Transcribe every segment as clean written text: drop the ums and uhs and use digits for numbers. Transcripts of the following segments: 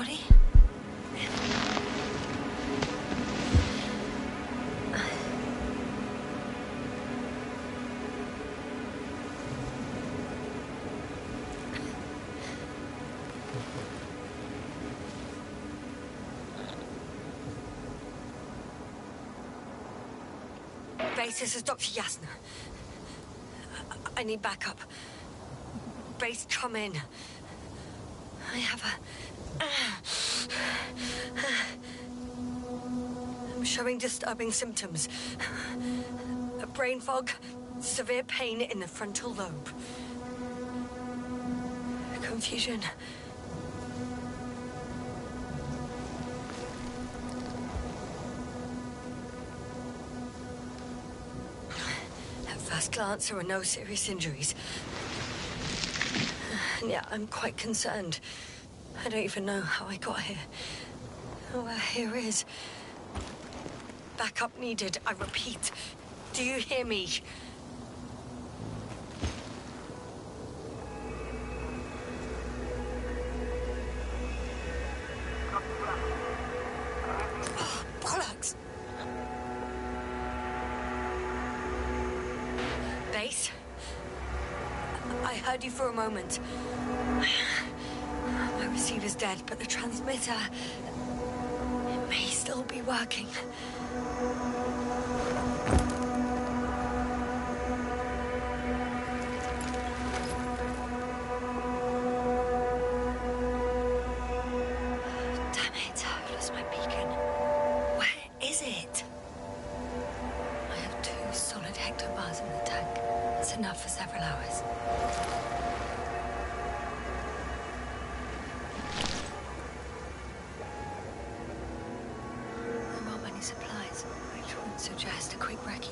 body? Base, this is Dr. Yasna. I need backup. Base, come in. I have I'm showing disturbing symptoms. A brain fog, severe pain in the frontal lobe. Confusion. At first glance, there were no serious injuries. And yet, I'm quite concerned. I don't even know how I got here. Where here is. Backup needed, I repeat. Do you hear me? Oh, bollocks! Base? I heard you for a moment. My receiver's dead, but the transmitter... it may still be working. Damn it, I've lost my beacon. Where is it? I have 2 solid hectobars in the tank. It's enough for several hours. Supplies, which would suggest a quick recce.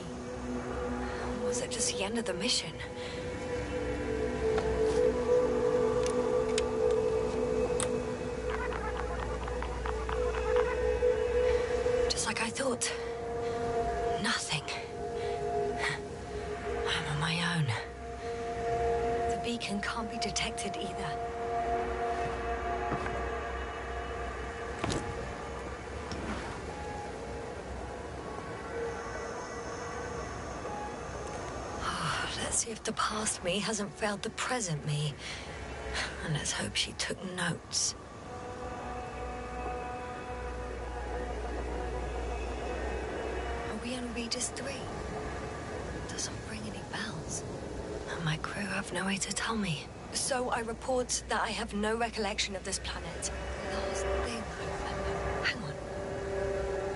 Or was it just the end of the mission? Just like I thought. Nothing. I'm on my own. The beacon can't be detected either. Let's see if the past me hasn't failed the present me. And let's hope she took notes. Are we on Regis 3? Doesn't ring any bells. And my crew have no way to tell me. So I report that I have no recollection of this planet. Last thing I remember. Hang on.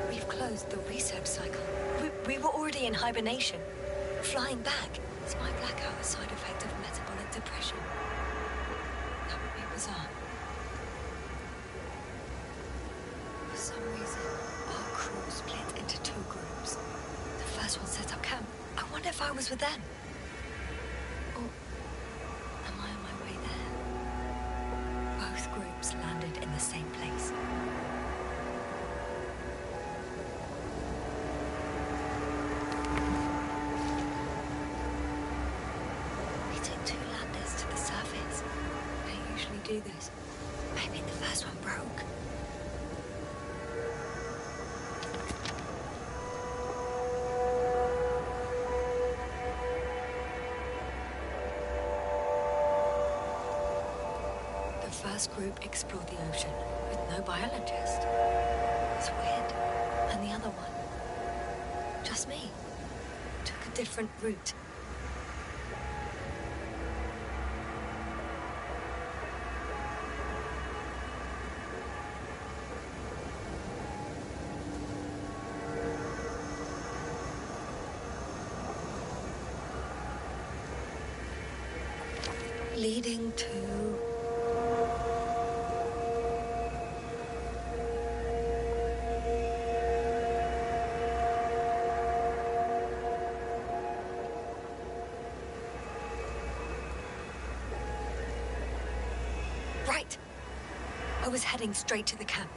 We've closed the research cycle. We were already in hibernation. Flying back. Is my blackout a side effect of metabolic depression? That would be bizarre. For some reason, our crew split into 2 groups. The first one set up camp. I wonder if I was with them. Or am I on my way there? Both groups landed in the same place. Do this. Maybe the first one broke. The first group explored the ocean with no biologist. It's weird. And the other one, just me, took a different route. Leading to... Right. I was heading straight to the camp.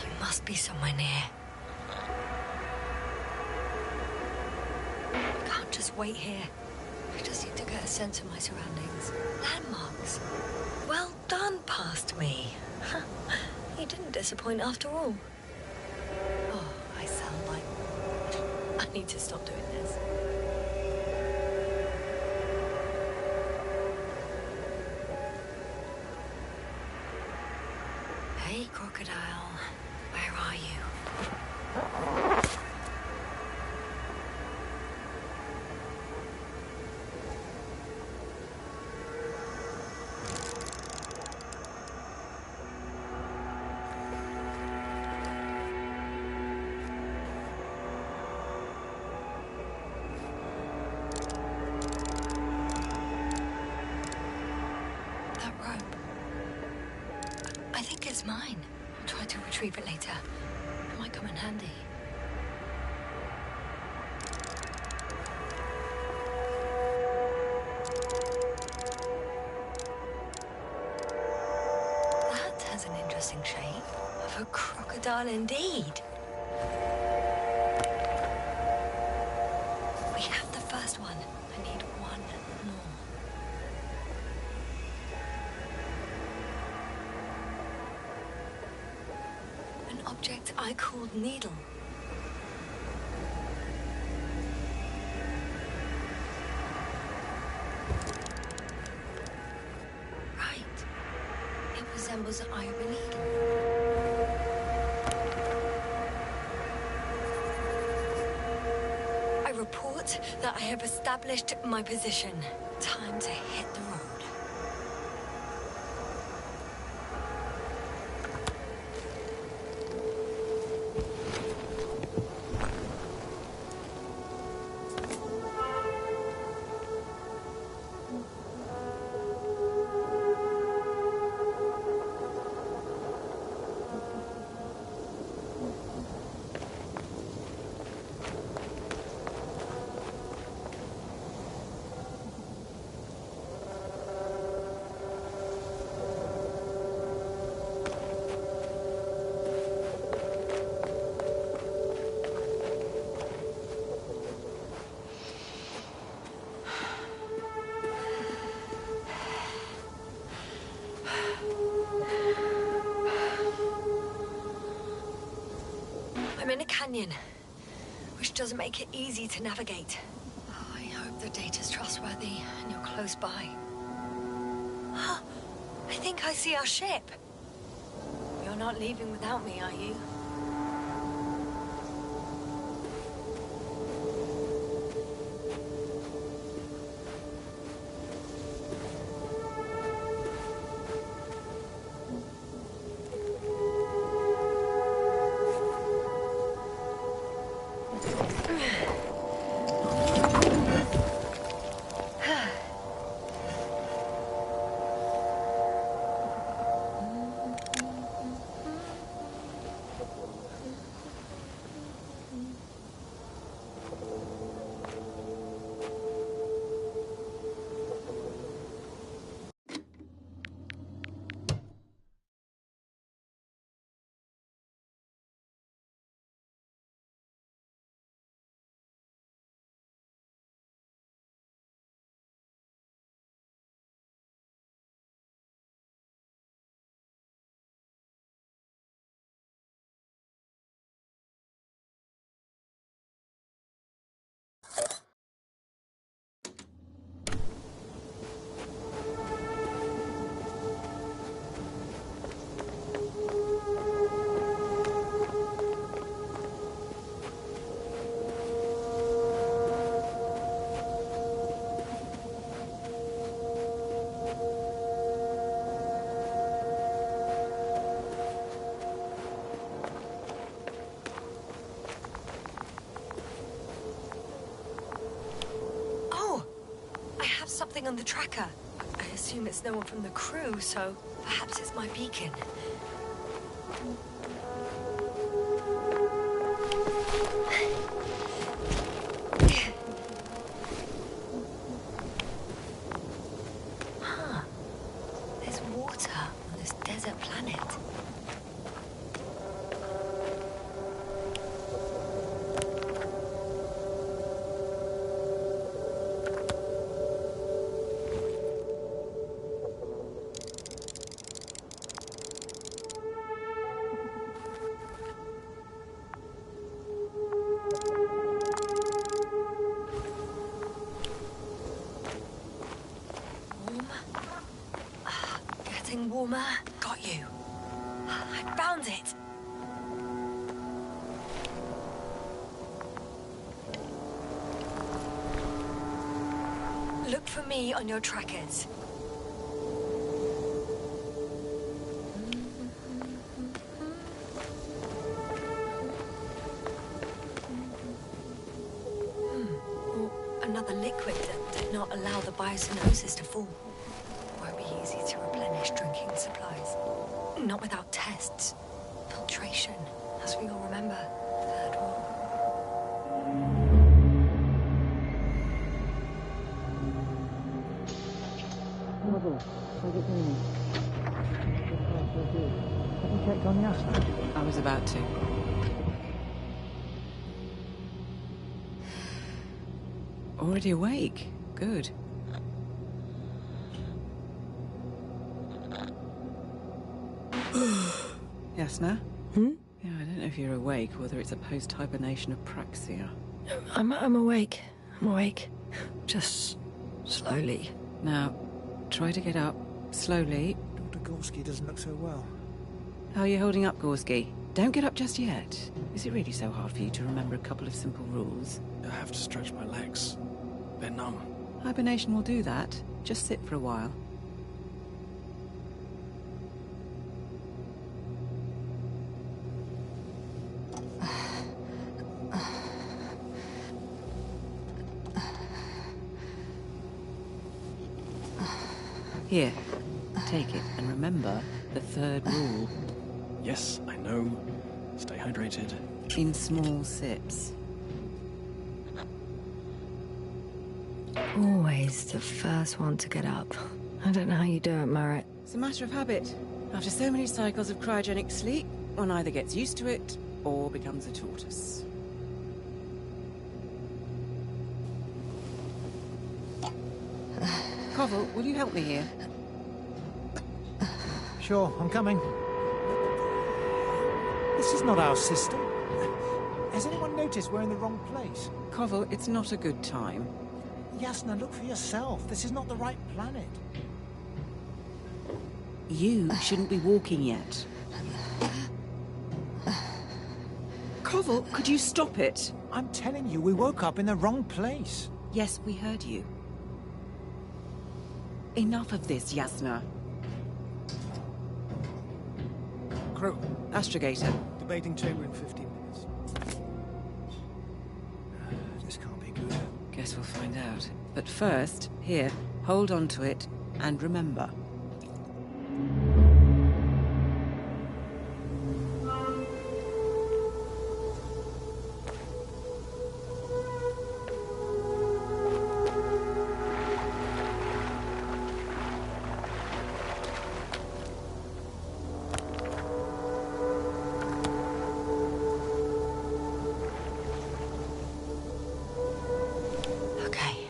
You must be somewhere near. Just wait here. I just need to get a sense of my surroundings. Landmarks. Well done, past me. You didn't disappoint after all. Oh, I sound like... I need to stop doing this. Hey, crocodile. Where are you? That rope. I think it's mine. I'll try to retrieve it later. It might come in handy. That has an interesting shape. Of a crocodile indeed. We have the first one. I need one more. An object I called needle. Right. It resembles an eye of a needle. I report that I have established my position. Time to hit the road. I'm in a canyon, which doesn't make it easy to navigate. Oh, I hope the data's trustworthy and you're close by. Huh, I think I see our ship. You're not leaving without me, are you? Something on the tracker. I assume it's no one from the crew, so perhaps it's my beacon. Huh. There's water on this desert planet. Look for me on your trackers. Another liquid that did not allow the biocenosis to fall. Won't be easy to replenish drinking supplies. Not without tests. Filtration, as we all remember. Third War. Have you checked on Yasna? I was about to. Already awake. Good. Yasna? Hmm? Yeah, I don't know if you're awake, or whether it's a post-hibernation apraxia. I'm awake. I'm awake. Just slowly. Now, try to get up. Slowly. Dr. Gorski doesn't look so well. How are you holding up, Gorski? Don't get up just yet. Is it really so hard for you to remember a couple of simple rules? I have to stretch my legs. They're numb. Hibernation will do that. Just sit for a while. Here, take it, and remember the third rule. Yes, I know. Stay hydrated. In small sips. Always the first one to get up. I don't know how you do it, Merritt. It's a matter of habit. After so many cycles of cryogenic sleep, one either gets used to it or becomes a tortoise. Koval, will you help me here? Sure, I'm coming. This is not our system. Has anyone noticed we're in the wrong place? Koval, it's not a good time. Yasna, look for yourself. This is not the right planet. You shouldn't be walking yet. Koval, could you stop it? I'm telling you, we woke up in the wrong place. Yes, we heard you. Enough of this, Yasna. Crew, Astrogator. debating chamber in 15 minutes. This can't be good. Guess we'll find out. But first, here, hold on to it, and remember. Okay.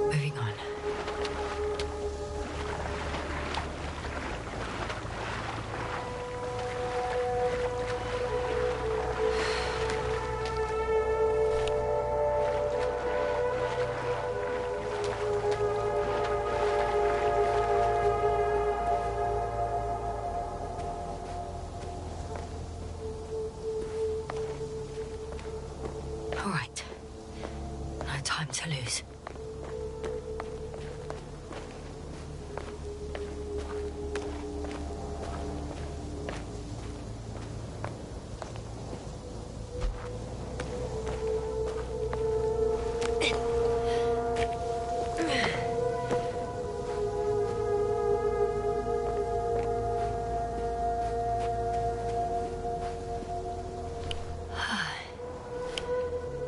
Moving on. All right. No time to lose.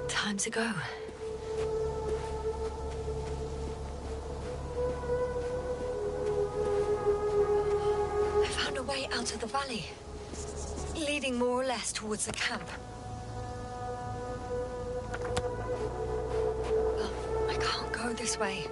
Time to go. I found a way out of the valley, leading more or less towards the camp. Well, I can't go this way.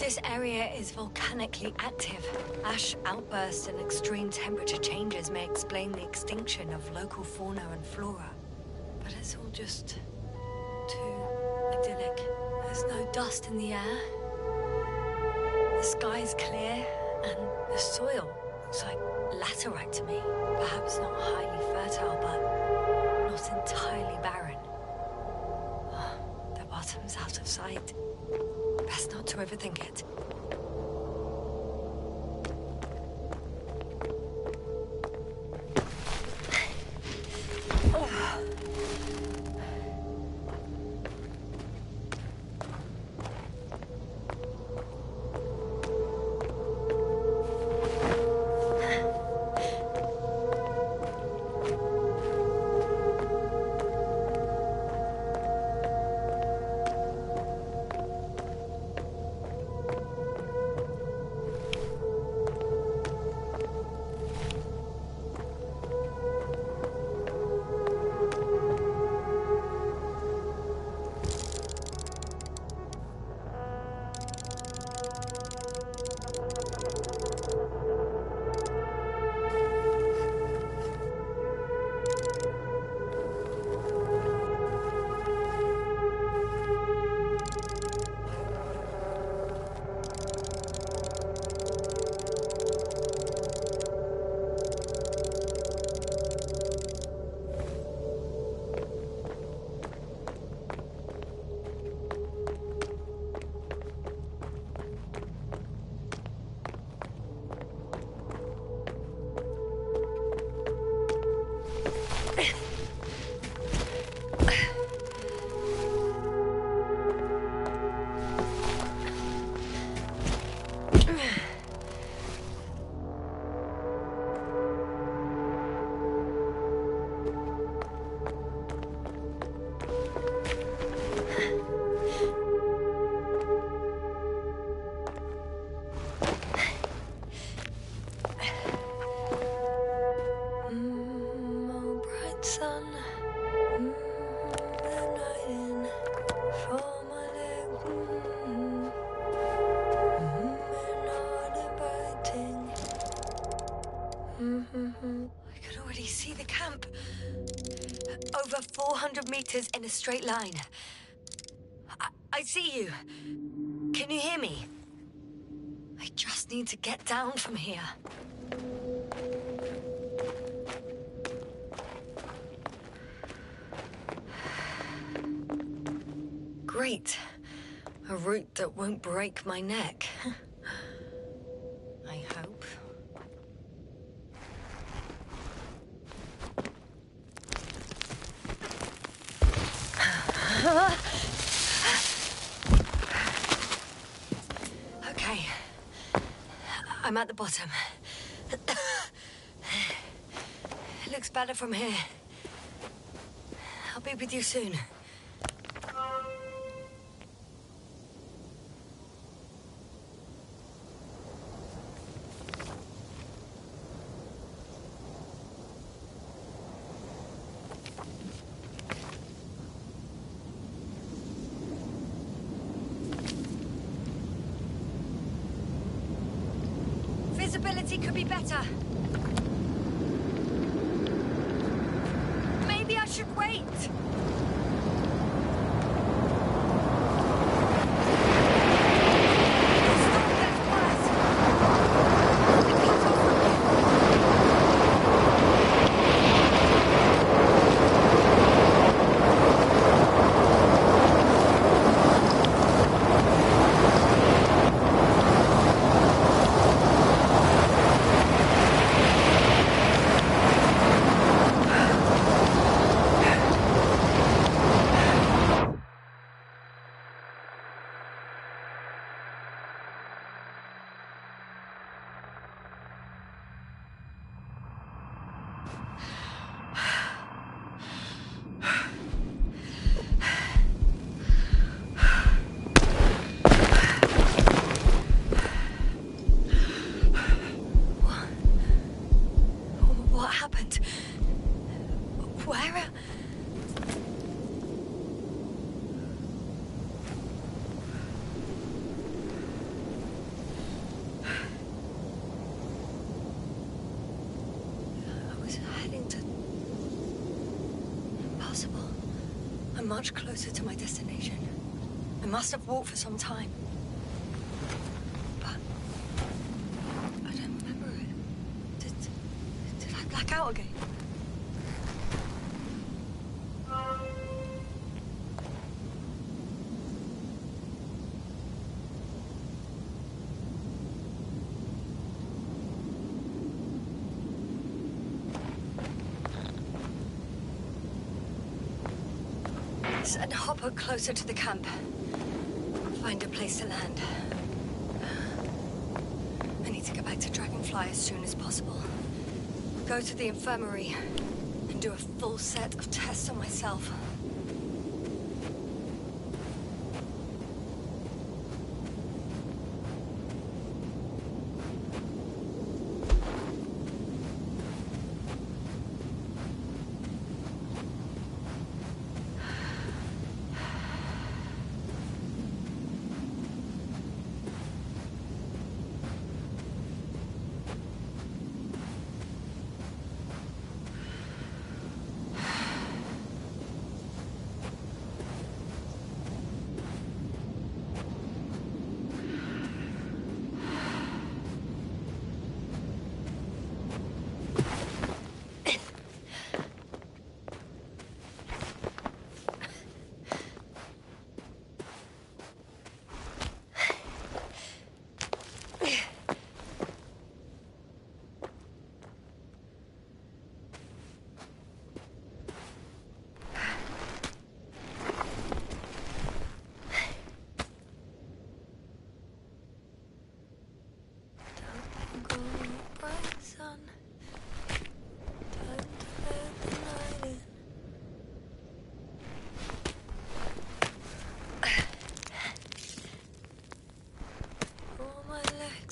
This area is volcanically active. Ash outbursts and extreme temperature changes may explain the extinction of local fauna and flora. But it's all just too idyllic. There's no dust in the air. The sky's clear, and the soil looks like laterite to me. Perhaps not highly fertile, but not entirely barren. The bottom's out of sight. Best not to overthink it. I can already see the camp. Over 400 meters in a straight line. I see you. Can you hear me? I just need to get down from here. Great. A route that won't break my neck. I hope. Okay. I'm at the bottom. It looks better from here. I'll be with you soon. Visibility could be better. Maybe I should wait. much closer to my destination. I must have walked for some time. But I don't remember it. Did I black out again? Send Hopper closer to the camp. Find a place to land. I need to get back to Dragonfly as soon as possible. Go to the infirmary and do a full set of tests on myself.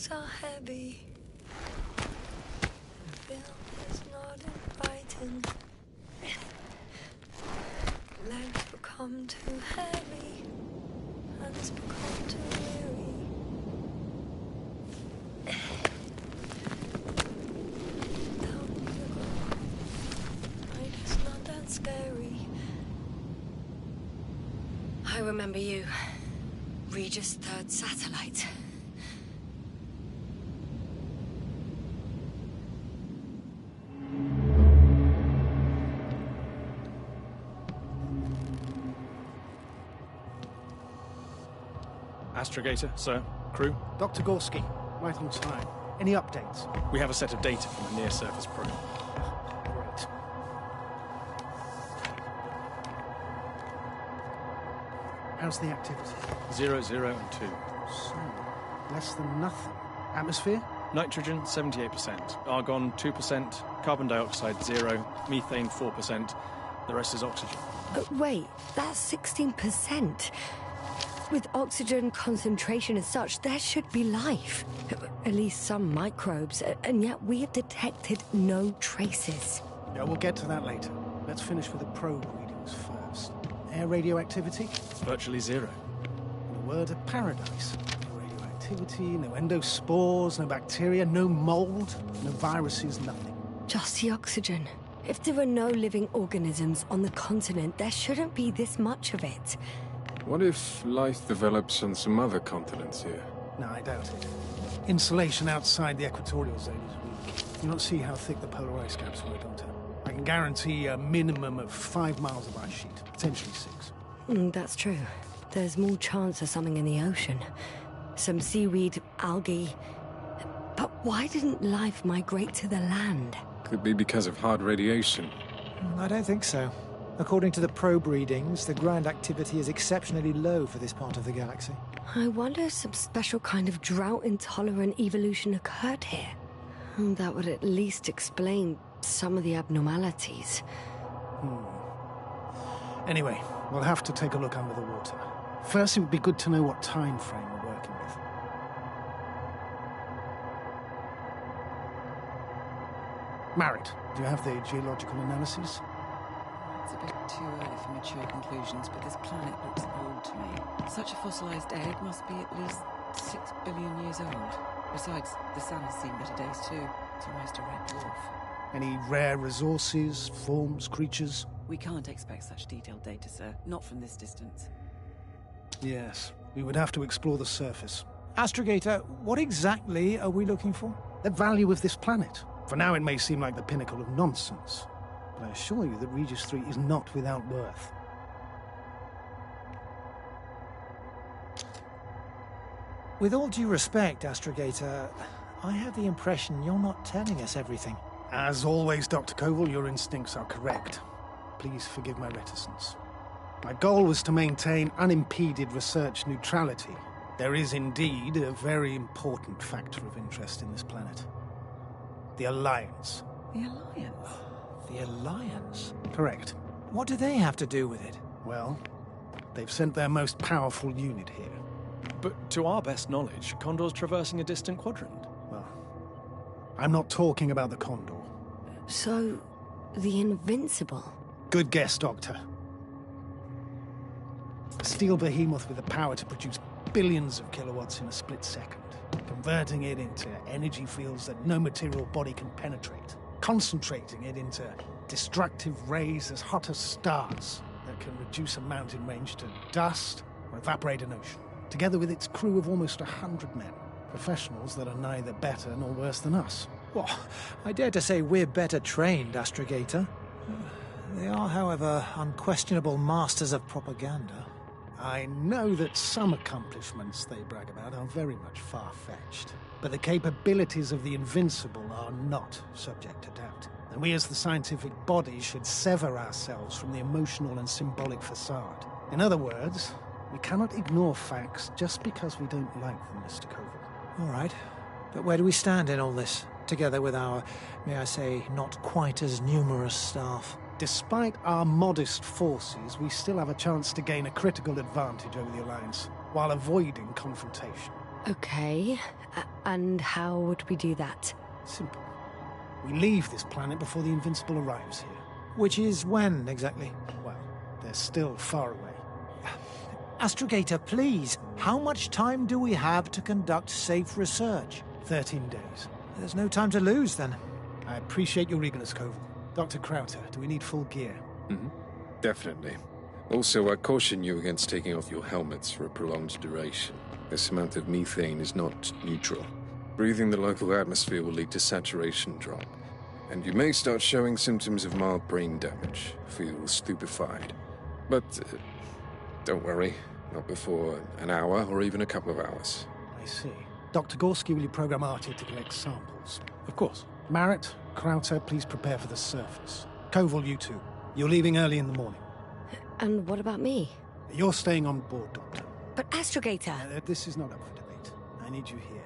Are heavy. The film is not inviting. Legs become too heavy. Hands become too weary. Down you go. Life is not that scary. I remember you. Regis' third satellite. Astrogator, sir. Crew. Dr. Gorski, right on time. Any updates? We have a set of data from a near-surface probe. Great. How's the activity? 0, 0, and 2. So, less than nothing. Atmosphere? Nitrogen, 78%. Argon, 2%. Carbon dioxide, 0. Methane, 4%. The rest is oxygen. Wait, that's 16%. With oxygen concentration as such, there should be life. At least some microbes, and yet we have detected no traces. Yeah, we'll get to that later. Let's finish with the probe readings first. Air radioactivity? Virtually 0. In a word, a paradise. No radioactivity, no endospores, no bacteria, no mold, no viruses, nothing. Just the oxygen. If there are no living organisms on the continent, there shouldn't be this much of it. What if life develops on some other continents here? No, I doubt it. Insulation outside the equatorial zone is weak. You don't see how thick the polar ice caps were, don't I? I can guarantee a minimum of 5 miles of ice sheet, potentially 6. That's true. There's more chance of something in the ocean. Some seaweed, algae. But why didn't life migrate to the land? Could be because of hard radiation. I don't think so. According to the probe readings, the ground activity is exceptionally low for this part of the galaxy. I wonder if some special kind of drought-intolerant evolution occurred here. That would at least explain some of the abnormalities. Anyway, we'll have to take a look under the water. First, it would be good to know what time frame we're working with. Marit, do you have the geological analysis? It's a bit too early for mature conclusions, but this planet looks old to me. Such a fossilized egg must be at least 6 billion years old. Besides, the sun has seen better days too. It's almost a red dwarf. Any rare resources, forms, creatures? We can't expect such detailed data, sir. Not from this distance. Yes, we would have to explore the surface. Astrogator, what exactly are we looking for? The value of this planet. For now, it may seem like the pinnacle of nonsense, but I assure you that Regis 3 is not without worth. With all due respect, Astrogator, I have the impression you're not telling us everything. As always, Dr. Koval, your instincts are correct. Please forgive my reticence. My goal was to maintain unimpeded research neutrality. There is indeed a very important factor of interest in this planet. The Alliance. The Alliance? The Alliance? Correct. What do they have to do with it? Well, they've sent their most powerful unit here. But to our best knowledge, Condor's traversing a distant quadrant. Well, I'm not talking about the Condor. So, the Invincible? Good guess, Doctor. A steel behemoth with the power to produce billions of kilowatts in a split second, converting it into energy fields that no material body can penetrate, concentrating it into destructive rays as hot as stars that can reduce a mountain range to dust or evaporate an ocean, together with its crew of almost 100 men, professionals that are neither better nor worse than us. Well, I dare to say we're better trained, Astrogator. They are, however, unquestionable masters of propaganda. I know that some accomplishments they brag about are very much far-fetched, but the capabilities of the Invincible are not subject to doubt. And we as the scientific body should sever ourselves from the emotional and symbolic facade. In other words, we cannot ignore facts just because we don't like them, Mr. Koval. All right, but where do we stand in all this, together with our, may I say, not quite as numerous staff? Despite our modest forces, we still have a chance to gain a critical advantage over the Alliance, while avoiding confrontation. Okay, and how would we do that? Simple. We leave this planet before the Invincible arrives here. Which is when, exactly? Well, they're still far away. Astrogator, please, how much time do we have to conduct safe research? 13 days. There's no time to lose, then. I appreciate your eagerness, Koval. Dr. Crowther, do we need full gear? Definitely. Also, I caution you against taking off your helmets for a prolonged duration. This amount of methane is not neutral. Breathing the local atmosphere will lead to saturation drop, and you may start showing symptoms of mild brain damage, feel stupefied. But don't worry, not before an hour or even a couple of hours. I see. Dr. Gorski, will you program Artie to collect samples? Of course. Marrett, Crowther, please prepare for the surface. Koval, you too. You're leaving early in the morning. And what about me? You're staying on board, Doctor. But Astrogator... This is not up for debate. I need you here.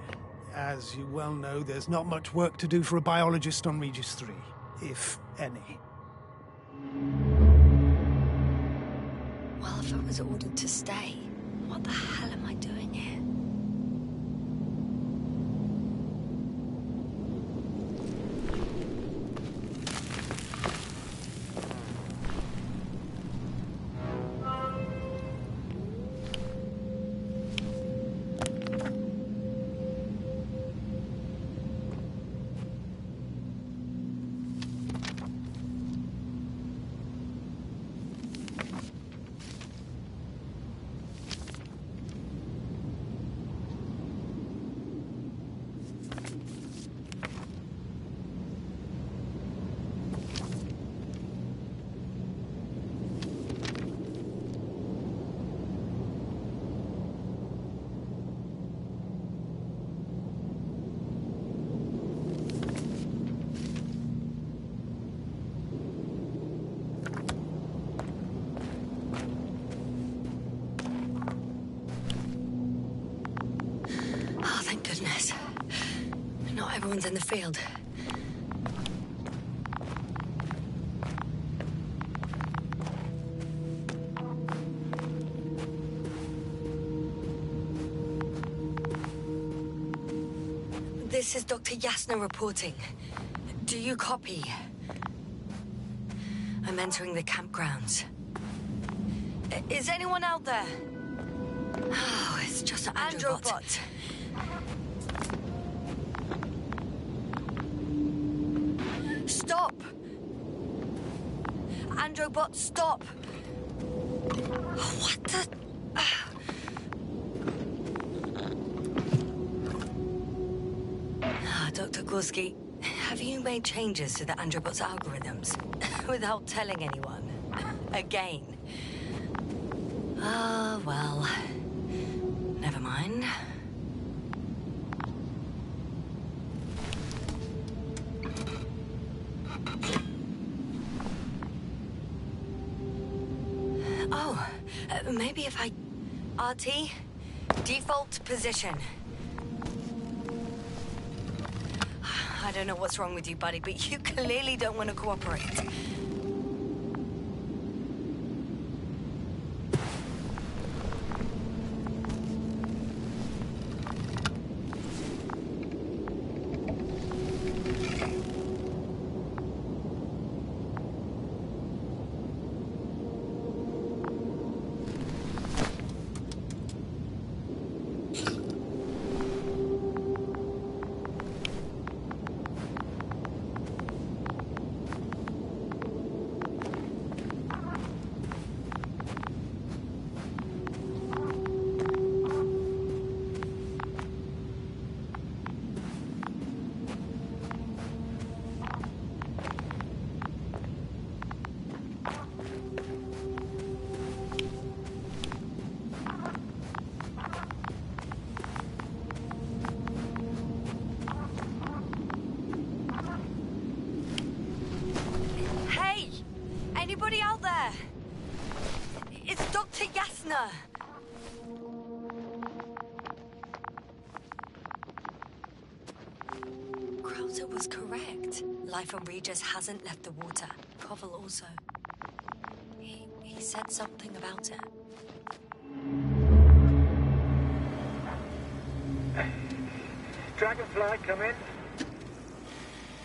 As you well know, there's not much work to do for a biologist on Regis 3, if any. Well, if I was ordered to stay, what the hell am I doing here? Oh, thank goodness. Not everyone's in the field. This is Dr. Yasna reporting. Do you copy? I'm entering the campgrounds. Is anyone out there? Oh, it's just an Androbot. Stop! Androbot, stop! What the... Dr. Gorski, have you made changes to the Androbot's algorithms without telling anyone? Again? Ah, well... Never mind. Oh, maybe if I... RT? Default position. I don't know what's wrong with you, buddy, but you clearly don't want to cooperate. Anybody out there? It's Dr. Yasna. Krauser was correct. Life on Regis hasn't left the water. Koval also. He said something about it. Dragonfly, come in.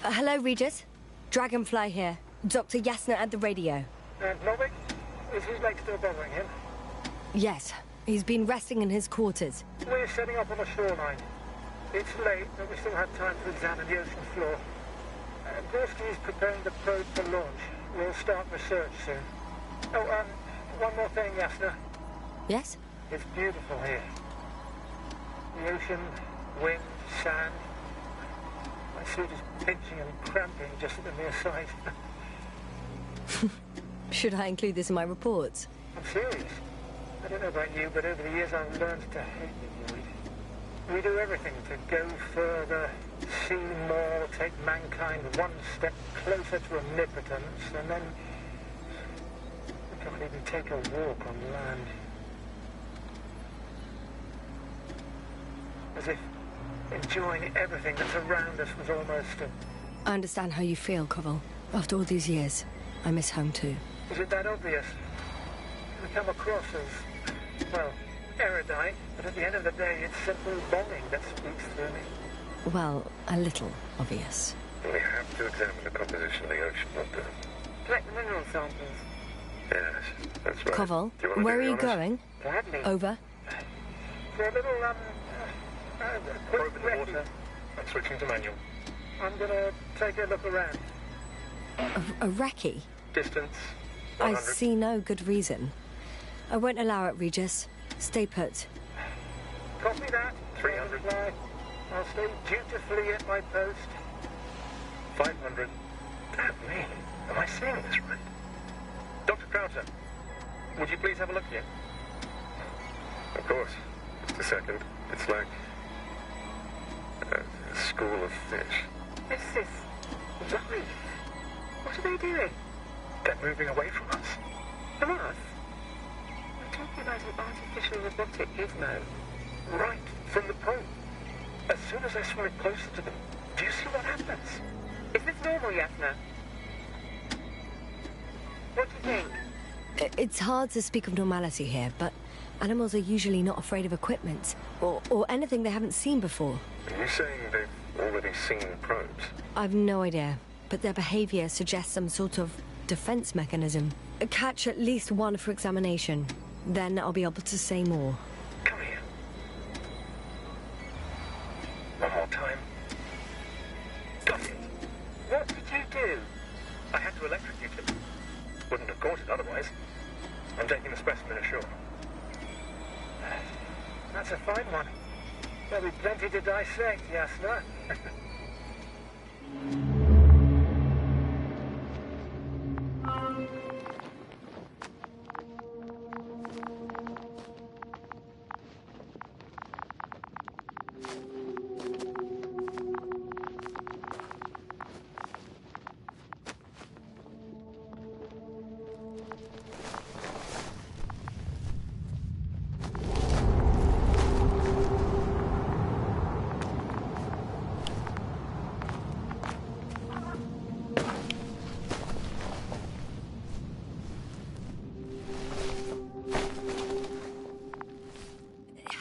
Hello, Regis. Dragonfly here. Dr. Yasna at the radio. And Novik? Is his leg still bothering him? Yes. He's been resting in his quarters. We're setting up on the shoreline. It's late, but we still have time to examine the ocean floor. Gorski is preparing the probe for launch. We'll start research soon. Oh, one more thing, Yasna. Yes? It's beautiful here. The ocean, wind, sand. My suit is pinching and cramping just at the mere sight. Should I include this in my reports? I'm serious. I don't know about you, but over the years I've learned to hate the void. We do everything to go further, see more, take mankind one step closer to omnipotence, and then we can't even take a walk on land. As if enjoying everything that's around us was almost I understand how you feel, Koval. After all these years, I miss home too. Is it that obvious? We come across as, well, erudite, but at the end of the day, it's simple longing that speaks through me. Well, a little obvious. We have to examine the composition of the ocean, Doctor. Collect the mineral samples. Yes, that's right. Koval, Do you want to where be are you honest? going? Gladly. Over. For a little, quick Probe in the recce. water. I'm switching to manual. I'm gonna take a look around. A recce? Distance, I 100. see no good reason. I won't allow it, Regis. Stay put. Copy that. 300. Dragonfly. I'll stay dutifully at my post. 500. Damn me. Am I seeing this right? Dr. Krauser, would you please have a look here? Of course. Just a second. It's like a school of fish. What's this? Life. What are they doing? They're moving away from us. From us? We're talking about an artificial robotic gizmo. Right from the probe. As soon as I swim it closer to them, do you see what happens? Is this normal, Yasna? What do you think? It's hard to speak of normality here, but animals are usually not afraid of equipment or anything they haven't seen before. Are you saying they've already seen the probes? I've no idea, but their behavior suggests some sort of defense mechanism. Catch at least one for examination. Then I'll be able to say more. Come here. One more time. Got it. What did you do? I had to electrocute it. Wouldn't have That's a fine one. There'll be plenty to dissect, Yasna.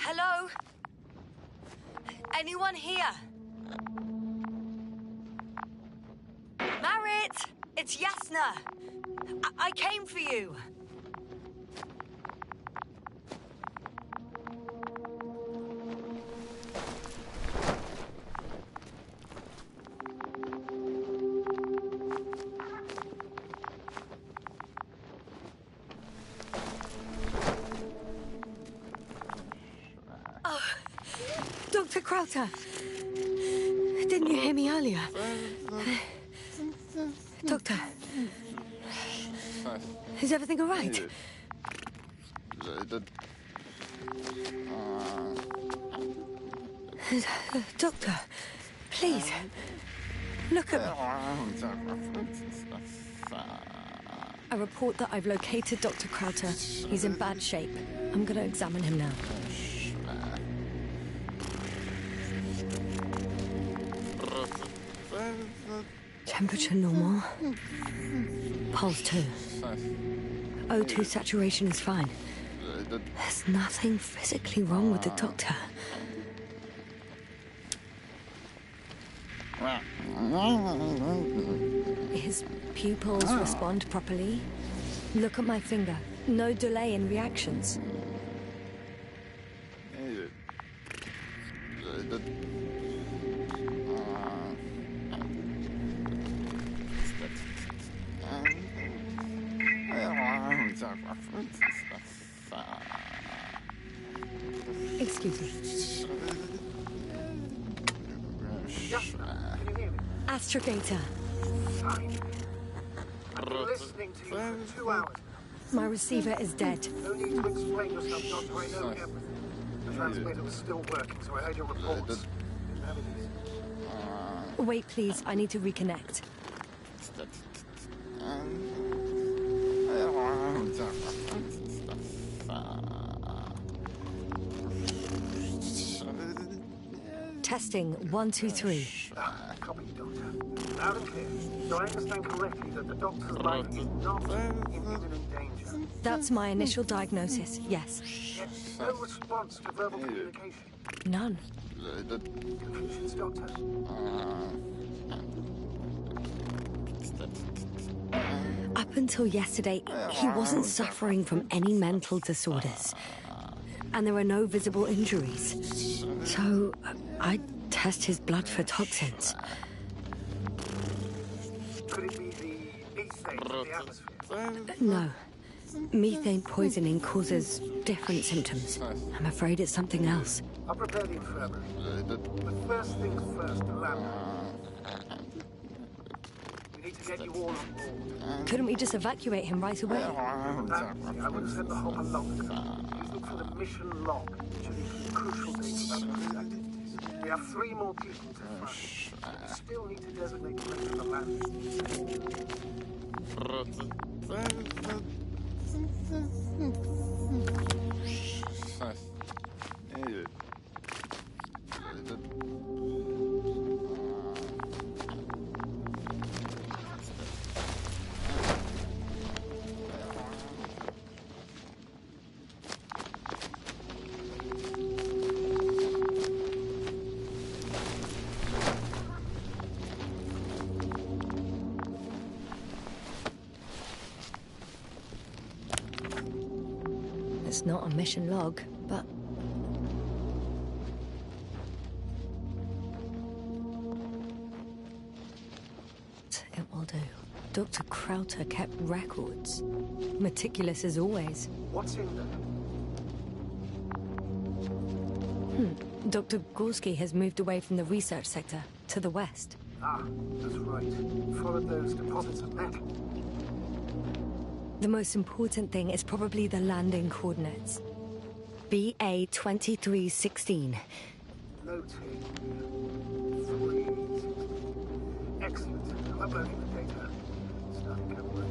Hello? Anyone here? Marit! It's Yasna! I came for you! Dr. Crowther! Didn't you hear me earlier? Doctor? Is everything all right? Doctor, please, look at me. I report that I've located Dr. Crowther. He's in bad shape. I'm going to examine him now. Temperature normal. Pulse 2. O2 saturation is fine. There's nothing physically wrong with the doctor. His pupils respond properly. Look at my finger. No delay in reactions. Excuse me. Yasna, can you hear me? Astrogator. Fine. I've been listening to you for 2 hours. My receiver is dead. No need to explain yourself, Doctor. I know everything. The transmitter was still working, so I heard your reports. Didn't have it easy. Wait, please. I need to reconnect. Testing 1, 2, 3. Copy, Doctor. Loud and clear. Do I understand correctly that the doctor's life is not in imminent danger? That's my initial diagnosis, yes. Yet no response to verbal communication. None. Confusions, Doctor. Up until yesterday, he wasn't suffering from any mental disorders. And there were no visible injuries. So, I test his blood for toxins. Could it be the methane in the atmosphere? No. Methane poisoning causes different symptoms. I'm afraid it's something else. I'll prepare the infirmary. But first things first, the lab. We need to get you all on board. Couldn't we just evacuate him right away? I would have sent the hopper long ago. Please look for the mission log, which will be crucial data about those activities. We have 3 more people to find. We still need to designate place for the land. It's not a mission log, but... It will do. Dr. Crowther kept records. Meticulous as always. What's in there? Dr. Gorski has moved away from the research sector to the west. Ah, that's right. Followed those deposits of metal. The most important thing is probably the landing coordinates. BA 2316. Noting. 316. Excellent. I'm uploading the data. Starting camp work.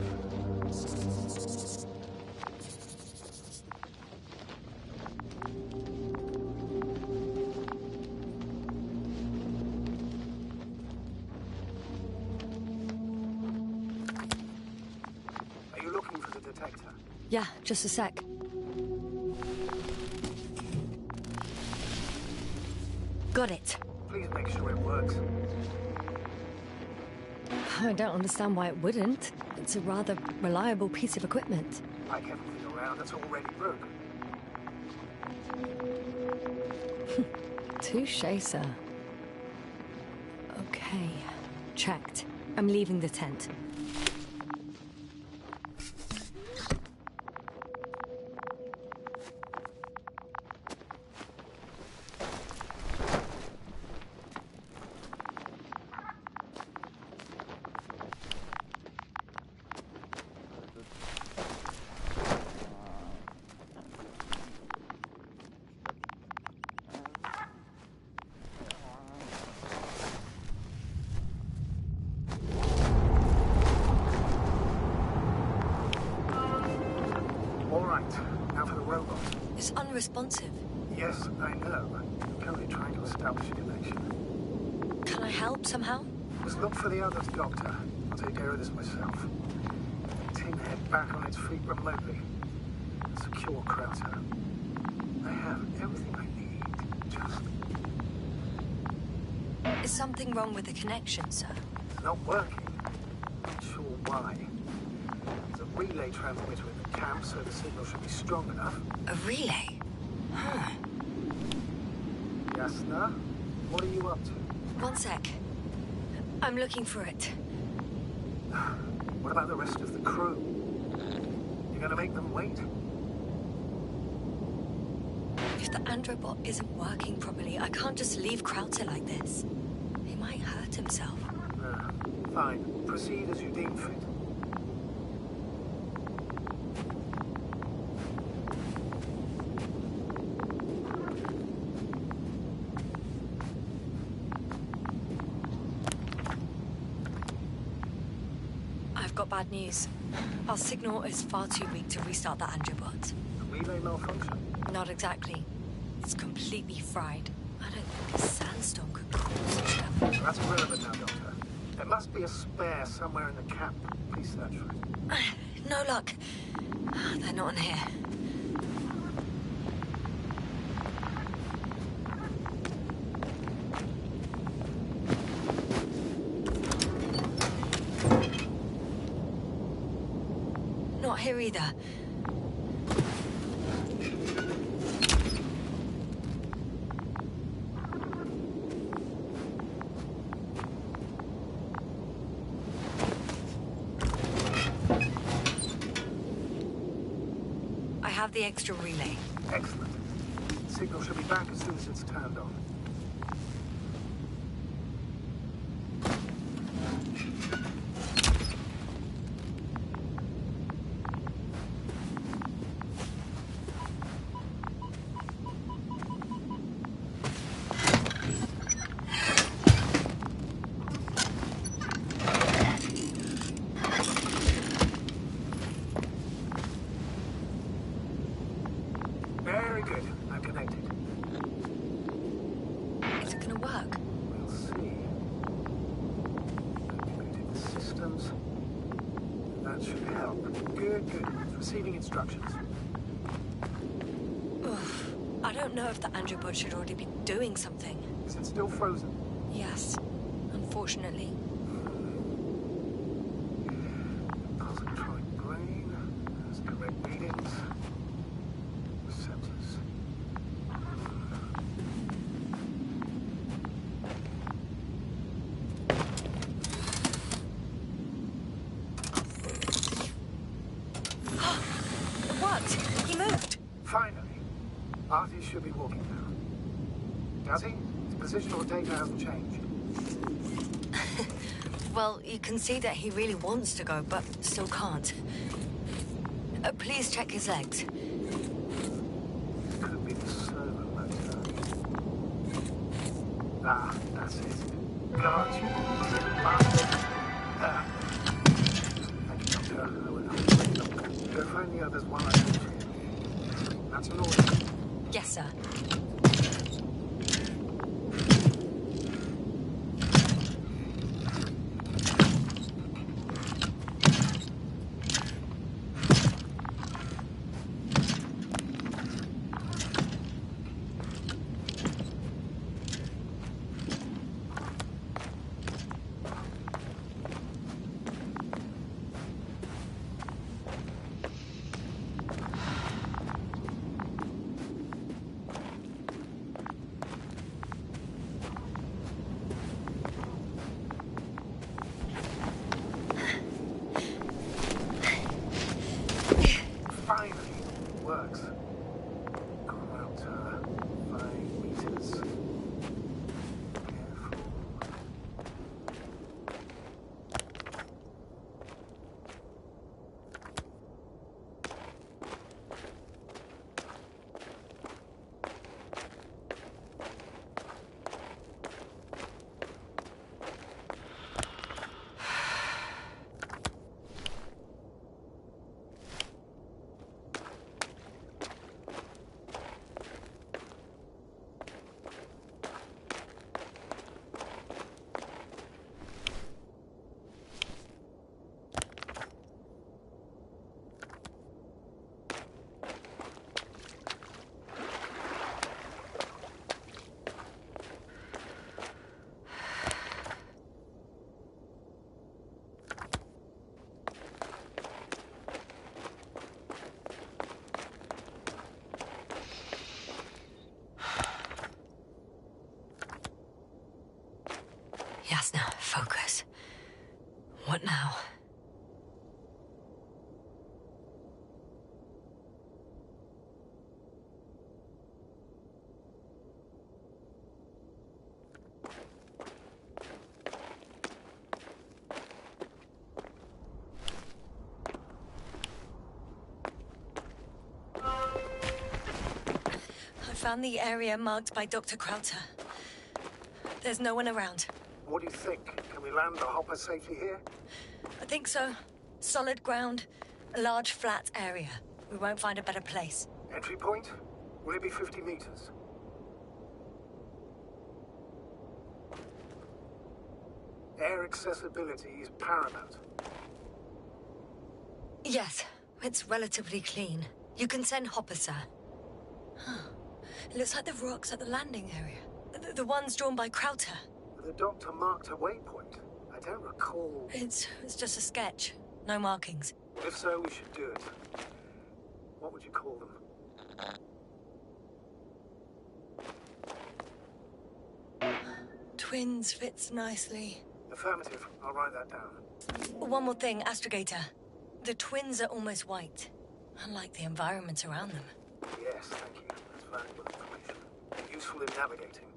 Are you looking for the detector? Yeah, just a sec. Got it. Please make sure it works. I don't understand why it wouldn't. It's a rather reliable piece of equipment. Like everything around, it's already broken. Touché, sir. Okay, checked. I'm leaving the tent. Now for the robot. It's unresponsive. Yes, I know. I'm currently trying to establish a connection. Can I help somehow? Just look for the others, Doctor. I'll take care of this myself. Tin head back on its feet remotely. Secure Krauser. I have everything I need. Just... Is something wrong with the connection, sir? It's not working. Not sure why. There's a relay transmitter in the camp, so the signal should be strong enough. A relay? Huh. Yasna, what are you up to? One sec. I'm looking for it. What about the rest of the crew? You're gonna make them wait? If the androbot isn't working properly, I can't just leave Krauser like this. He might hurt himself. Fine. Proceed as you deem fit. I've got bad news. Our signal is far too weak to restart the androbot. A relay malfunction? Not exactly. It's completely fried. I don't think a sandstorm could cause such damage. That's irrelevant now, Doctor. There must be a spare somewhere in the camp. Please search for it. No luck. They're not in here. Not here either. I have the extra relay. Excellent. Signal should be back as soon as it's turned on. Very good. I'm connected. Is it gonna work? We'll see. Activated the systems. That should help. Good, good. It's receiving instructions. Oof. I don't know if the androbot should already be doing something. Is it still frozen? Yes, unfortunately. Positronic brain. Has correct readings. Receptors. What? He moved! Finally. Artie should be walking now. Does he? His positional data hasn't changed. Well, you can see that he really wants to go, but still can't. Please check his legs. Could be the servo motor. Ah, that's it. Guards, you bastard. Ah. Thank you, Doctor. I will help. Go find the others while I talk to you. That's an order. Yes, sir. Finally, works. Gone out 5 meters. Careful. Yasna, focus. What now? I found the area marked by Dr. Krauter. There's no one around. What do you think? Can we land the hopper safely here? I think so. Solid ground, a large flat area. We won't find a better place. Entry point? Will it be 50 meters? Air accessibility is paramount. Yes, it's relatively clean. You can send hopper, sir. It looks like the rocks at the landing area. The ones drawn by Krauter. The doctor marked a waypoint. I don't recall. It's just a sketch. No markings. If so, we should do it. What would you call them? Twins fits nicely. Affirmative. I'll write that down. One more thing, Astrogator. The twins are almost white. Unlike the environment around them. Yes, thank you. That's valuable information. Useful in navigating.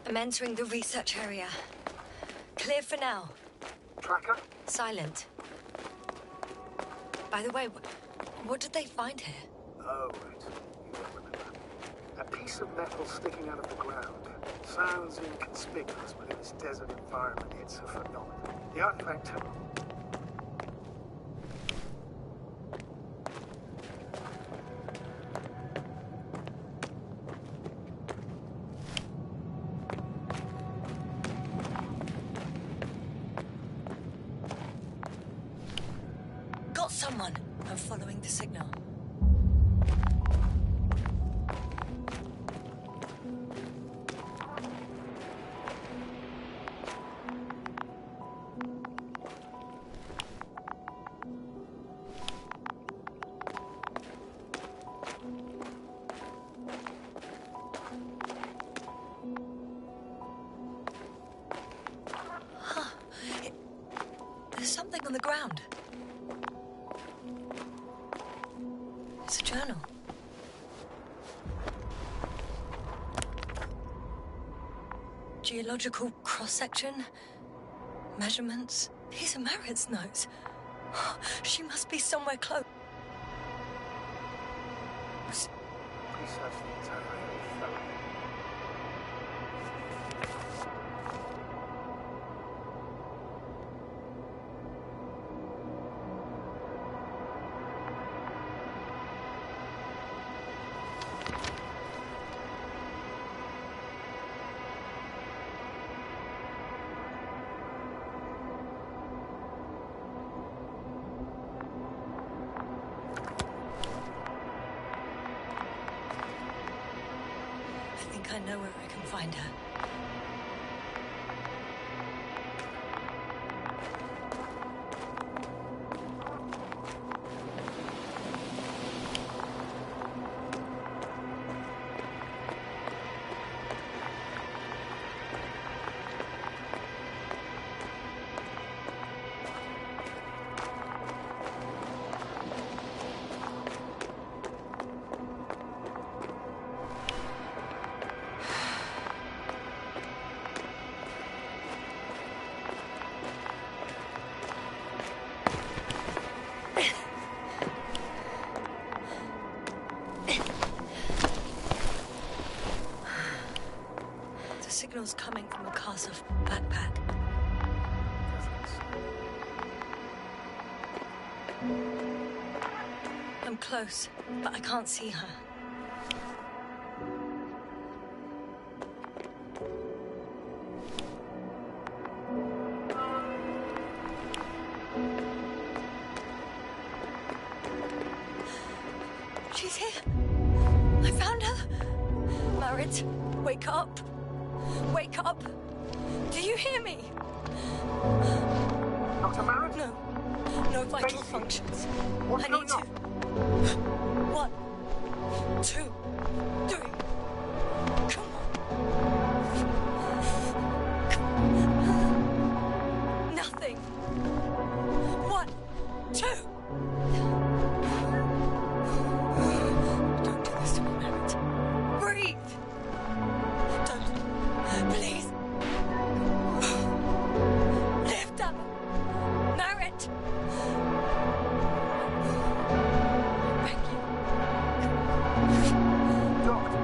I'm entering the research area. Clear for now. Tracker? Silent. By the way, what did they find here? Oh, right. You don't remember. A piece of metal sticking out of the ground. Sounds inconspicuous, but in this desert environment, it's a phenomenon. The artifact... Someone. I'm following the signal. There's something on the ground. It's a journal. Geological cross-section. Measurements. These are Merritt's notes. She must be somewhere close. Research the entire area thoroughly. I know where I can find her. Signals coming from a castle backpack. I'm close, but I can't see her. She's here. I found her. Merritt, wake up. Wake up! Do you hear me? Dr. Merritt? No. No vital functions. What's I going need to... on? 1, 2, 3. Come on. Nothing. 1, 2. Don't do this to me, Merritt. Breathe. Please. Lift up. Merritt. Thank you. Doctor.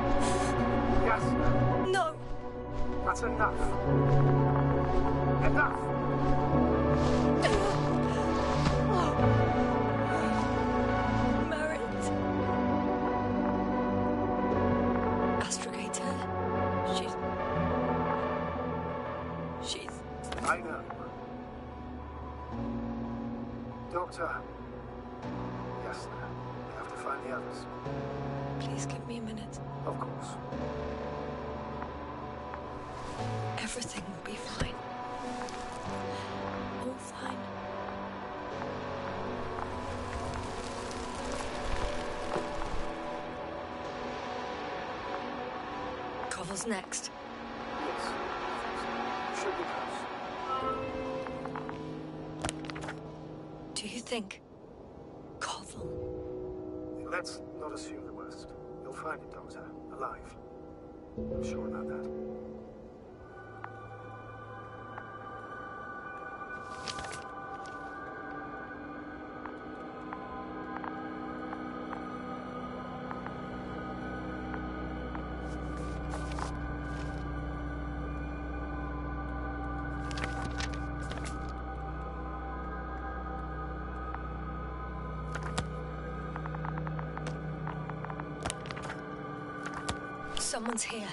Yes. No. That's enough. Enough. Merritt. Astrogator. She's... I know. Doctor. Yes, sir. We have to find the others. Please give me a minute. Of course. Everything will be fine. All fine. Koval's next. Yes. Should be close. Do you think... Koval? Let's not assume the worst. You'll find it, Doctor. Alive. I'm sure about that. Someone's here.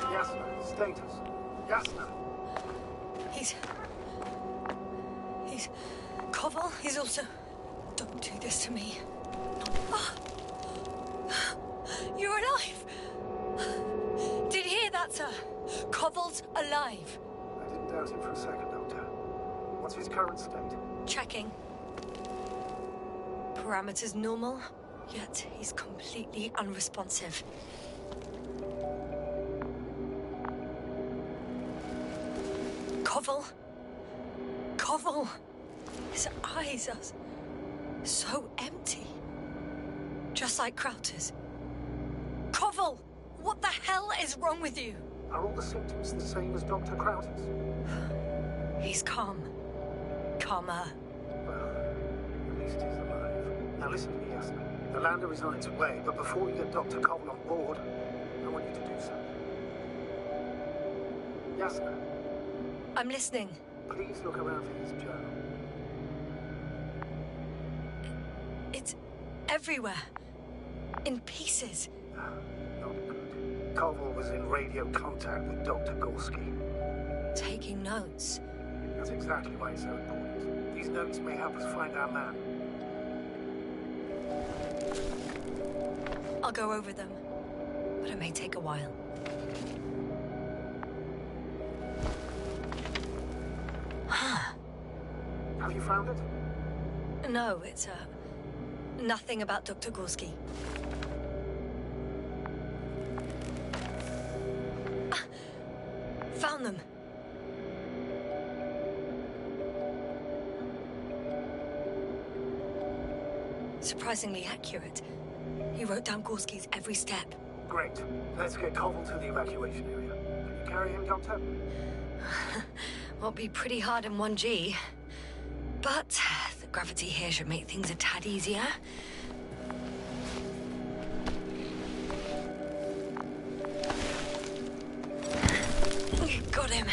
Yasna, status. Yasna. He's Koval. He's also... Don't do this to me. Oh. You're alive! Did you hear that, sir? Koval's alive. I didn't doubt him for a second, Doctor. What's his current state? Checking. Parameters normal, yet he's completely unresponsive. Koval. Koval. His eyes are so empty. Just like Crowter's. Koval! What the hell is wrong with you? Are all the symptoms the same as Dr. Crowder's? He's calm. Calmer. Well, at least he's alive. Now listen to me, Yasna. The lander is on its way, but before you get Dr. Koval on board, I want you to do something. Yasna, I'm listening. please look around for his journal. It's everywhere. In pieces. Not good. Koval was in radio contact with Dr. Gorski. Taking notes. That's exactly why it's so important. These notes may help us find our man. I'll go over them. But it may take a while. Have you found it? No, it's, nothing about Dr. Gorski. Found them. Surprisingly accurate. He wrote down Gorski's every step. Great. Let's get Koval to the evacuation area. Can you carry him, Doctor? Will be pretty hard in 1G. But the gravity here should make things a tad easier. Got him.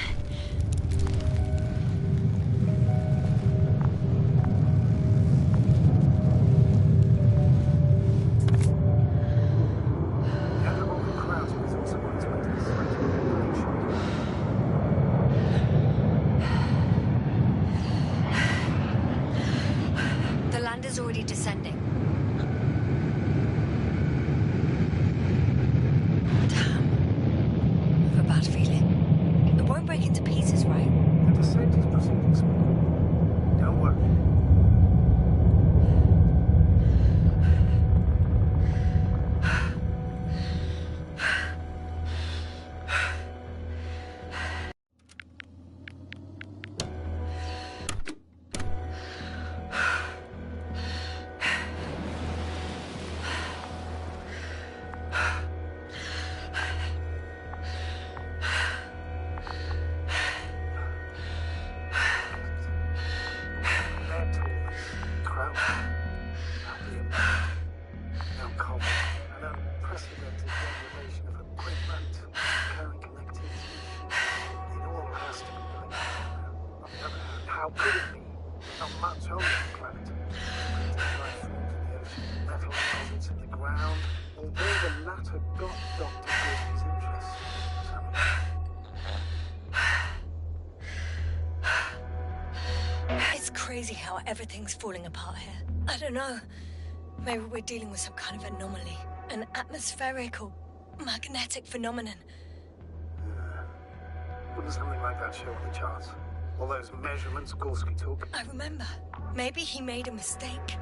The lander's already descending. Damn. I have a bad feeling. It won't break into pieces, right? The descent is proceeding smoothly. Don't worry. How could it be? Not much on this planet. Life forms in the ocean, metal deposits in the ground. Although the latter got Dr. Gorski's interest somehow. It's crazy how everything's falling apart here. I don't know. Maybe we're dealing with some kind of anomaly. An atmospheric or magnetic phenomenon. Wouldn't something like that show on the charts? All those measurements Gorski took? I remember. Maybe he made a mistake.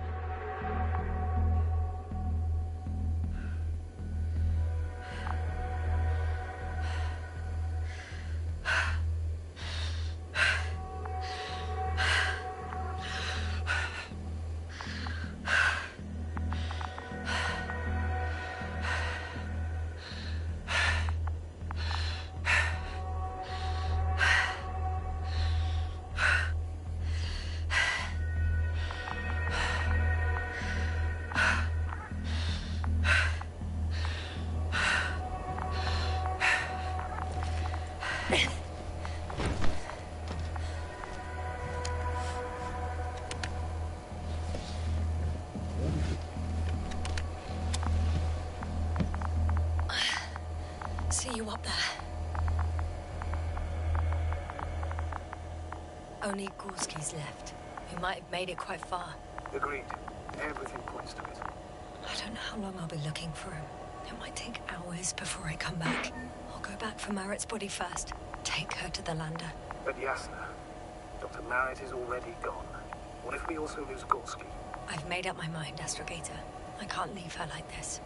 See you up there. Only Gorski's left. We might have made it quite far. Agreed. Everything points to it. I don't know how long I'll be looking for him. It might take hours before I come back. I'll go back for Marit's body first. Take her to the lander. But Yasna, Dr. Marit is already gone. What if we also lose Gorski? I've made up my mind, Astrogator. I can't leave her like this.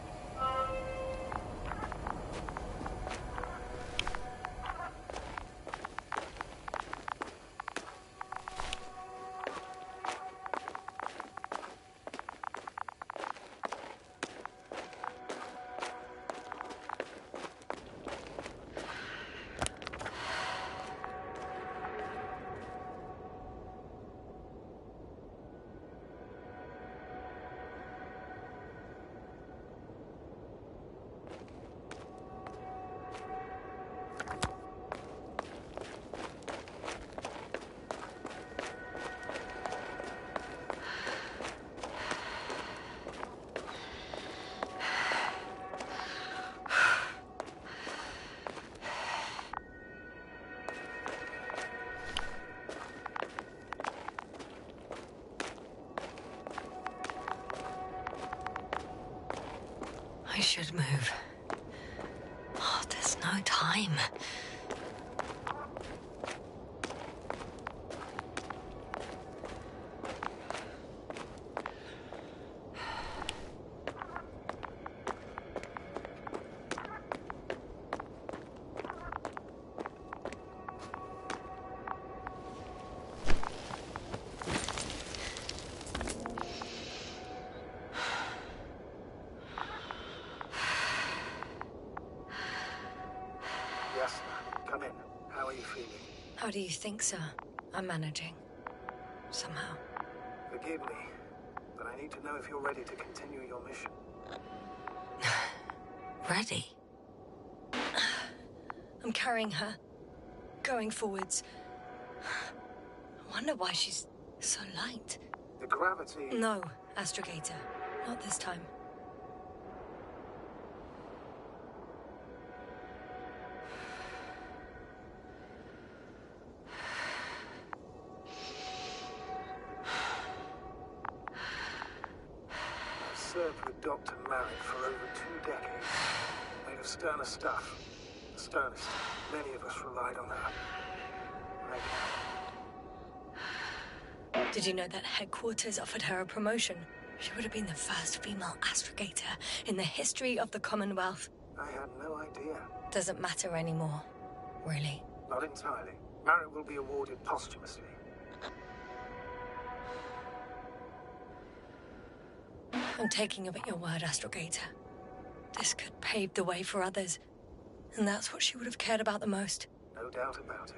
I should move. Oh, there's no time. Come in. How are you feeling? How do you think, sir? I'm managing. Somehow. Forgive me, but I need to know if you're ready to continue your mission. Ready? I'm carrying her. Going forwards. I wonder why she's so light. The gravity... No, Astrogator. Not this time. Served with Dr. Marit for over 2 decades. Made of sterner stuff. The sternest. Many of us relied on her. Did you know that headquarters offered her a promotion? She would have been the first female astrogator in the history of the Commonwealth. I had no idea. Doesn't matter anymore, really. Not entirely. Marit will be awarded posthumously. I'm taking you at your word, Astrogator. This could pave the way for others. And that's what she would have cared about the most. No doubt about it.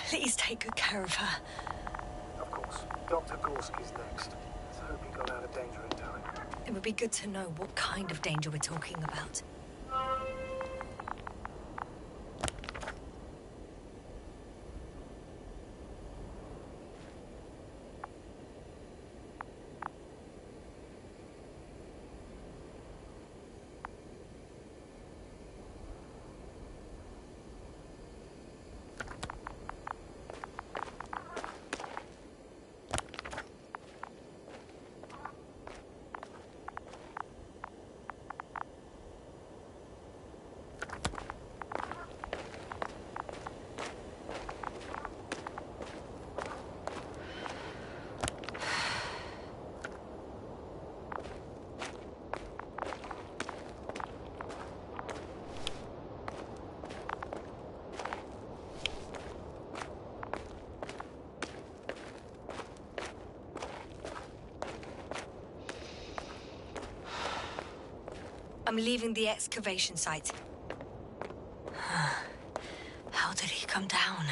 Please take good care of her. Of course. Dr. Gorski's next. Let's hope he got out of danger in time. It would be good to know what kind of danger we're talking about. I'm leaving the excavation site. How did he come down?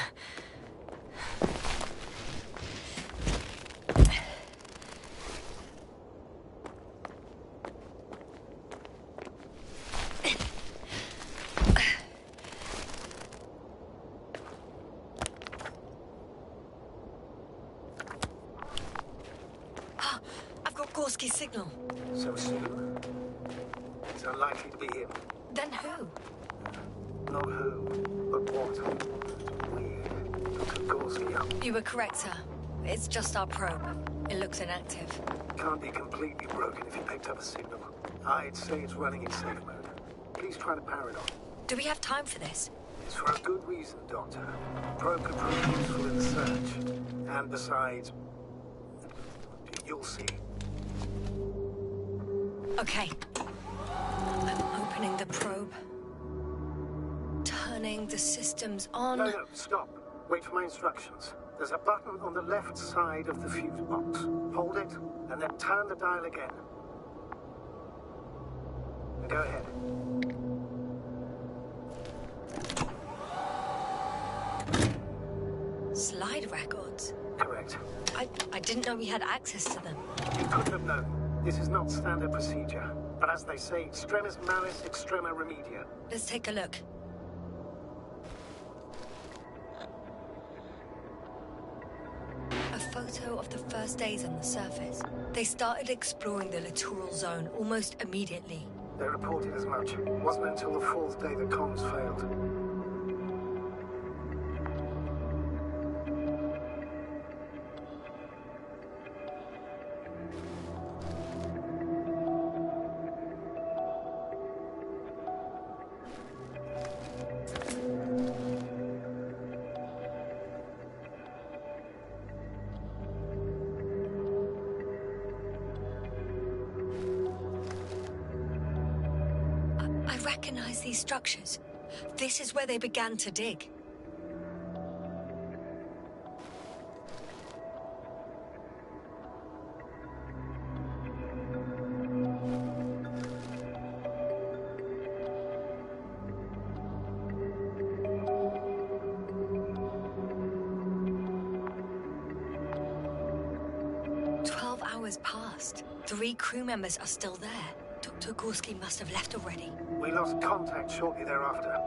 I've got Gorski's signal. So soon. It's unlikely to be him. Then who? Not who, but what. We took Gorski up. You were correct, sir. It's just our probe. It looks inactive. Can't be completely broken if you picked up a signal. I'd say it's running in safe mode. Please try to power it on. Do we have time for this? It's for a good reason, Doctor. Probe could prove useful in the search. And besides, you'll see. Okay. I'm opening the probe. Turning the systems on. No, stop. Wait for my instructions. There's a button on the left side of the fuse box. Hold it, and then turn the dial again. Go ahead. Slide records? Correct. I didn't know we had access to them. You couldn't have known. This is not standard procedure. But as they say, extremis malis, extrema remedia. Let's take a look. A photo of the first days on the surface. They started exploring the littoral zone almost immediately. They reported as much. It wasn't until the fourth day that comms failed. I recognize these structures. This is where they began to dig. Hours passed. 3 crew members are still there. Dr. Gorski must have left already. We lost contact shortly thereafter.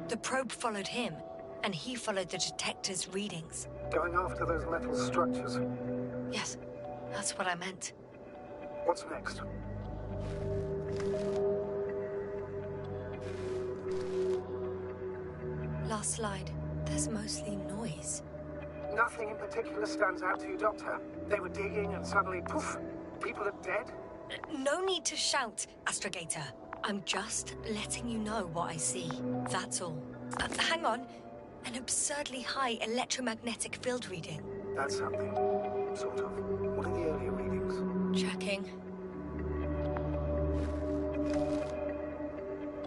The probe followed him, and he followed the detector's readings. Going after those metal structures. Yes, that's what I meant. What's next? Last slide. There's mostly noise. Nothing in particular stands out to you, Doctor. They were digging and suddenly, poof, people are dead? No need to shout, Astrogator. I'm just letting you know what I see. That's all. Hang on. An absurdly high electromagnetic field reading. That's something. Sort of. What are the earlier readings? Checking.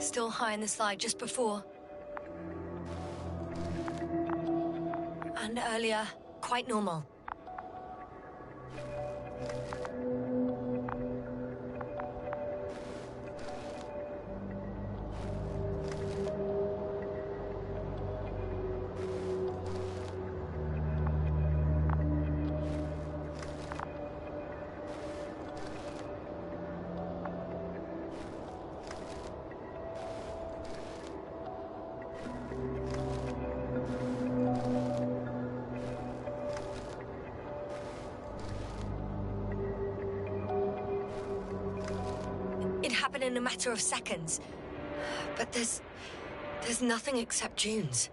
Still high in the slide just before. And earlier, quite normal. happen in a matter of seconds. But there's nothing except dunes.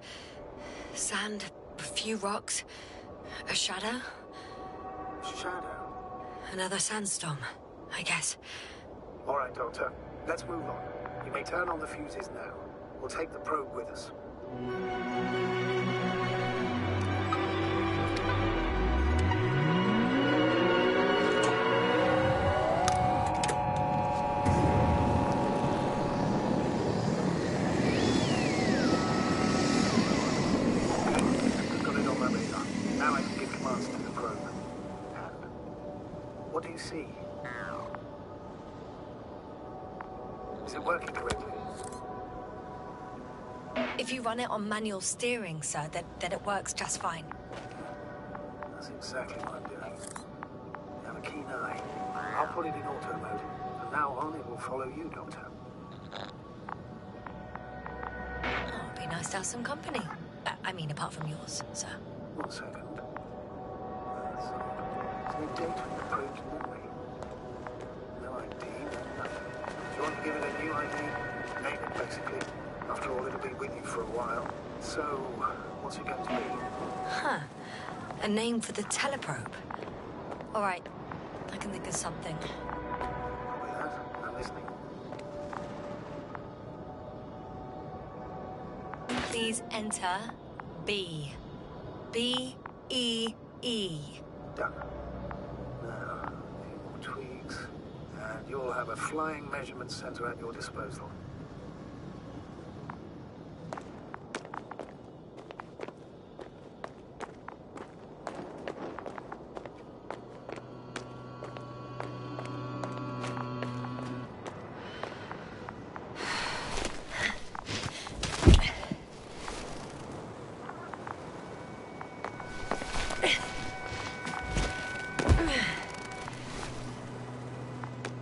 Sand, a few rocks, a shadow. Shadow? Another sandstorm, I guess. All right, Doctor. Let's move on. You may turn on the fuses now. We'll take the probe with us. Got it on my radar. Now I can give commands to the probe. And what do you see? Is it working correctly? If you run it on manual steering, sir, then it works just fine. That's exactly what I'm doing. Have a keen eye. I'll put it in auto mode. From now on, it will follow you, Doctor. Oh, it'd be nice to have some company. I mean, apart from yours, sir. 1 second. That's odd. There's no date on the probe's memory. No ID, no nothing. Do you want to give it a new ID? Name it, basically. After all, it'll be with you for a while. So, what's it going to be? Huh. A name for the teleprobe. All right. I can think of something. With that, I'm listening. Please enter B. B-E-E. Done. Now, a few more tweaks. And you'll have a flying measurement center at your disposal.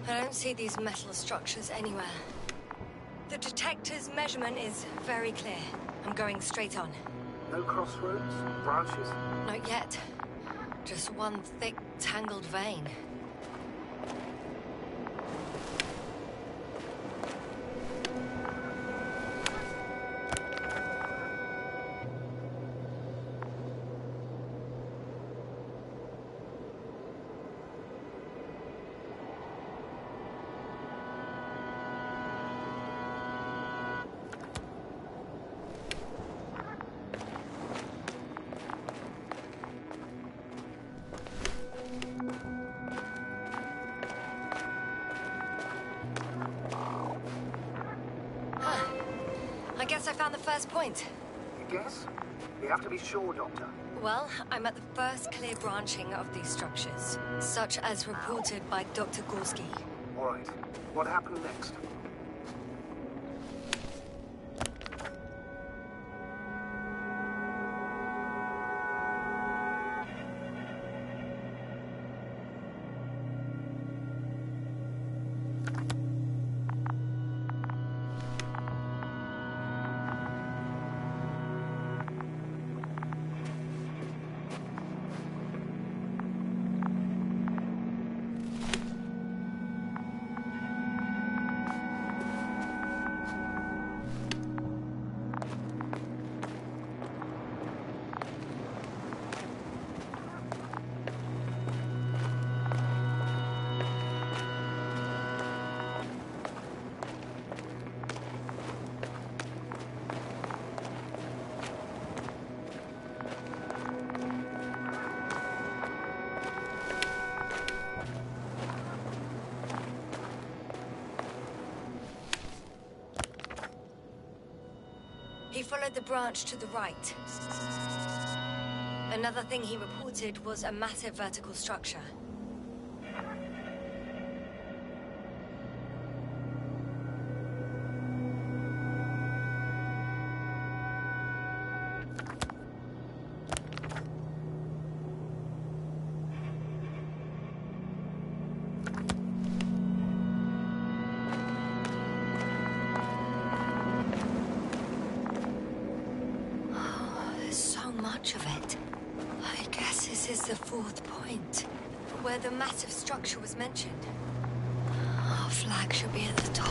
I don't see these metal structures anywhere. The detector's measurement is very clear. I'm going straight on. No crossroads? Branches? Not yet. Just one thick, tangled vein. I guess I found the first point. You guess? We have to be sure, Doctor. Well, I'm at the first clear branching of these structures, such as reported by Dr. Gorski. All right. What happened next? He followed the branch to the right. Another thing he reported was a massive vertical structure. Much of it. I guess this is the fourth point, where the massive structure was mentioned. Oh, Our flag should be at the top.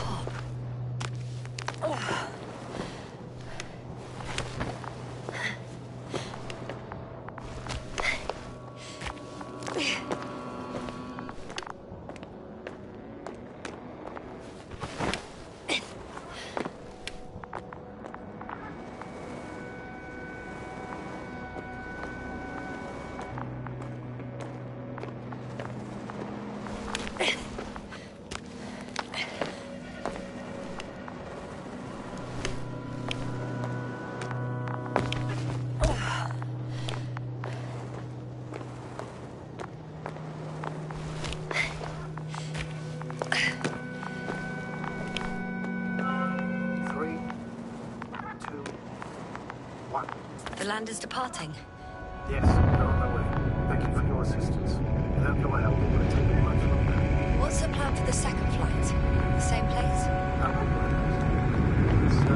The land is departing. Yes, they're on their way. Thank you for your assistance. Without your help, it would have taken much longer. What's the plan for the second flight? The same place? So,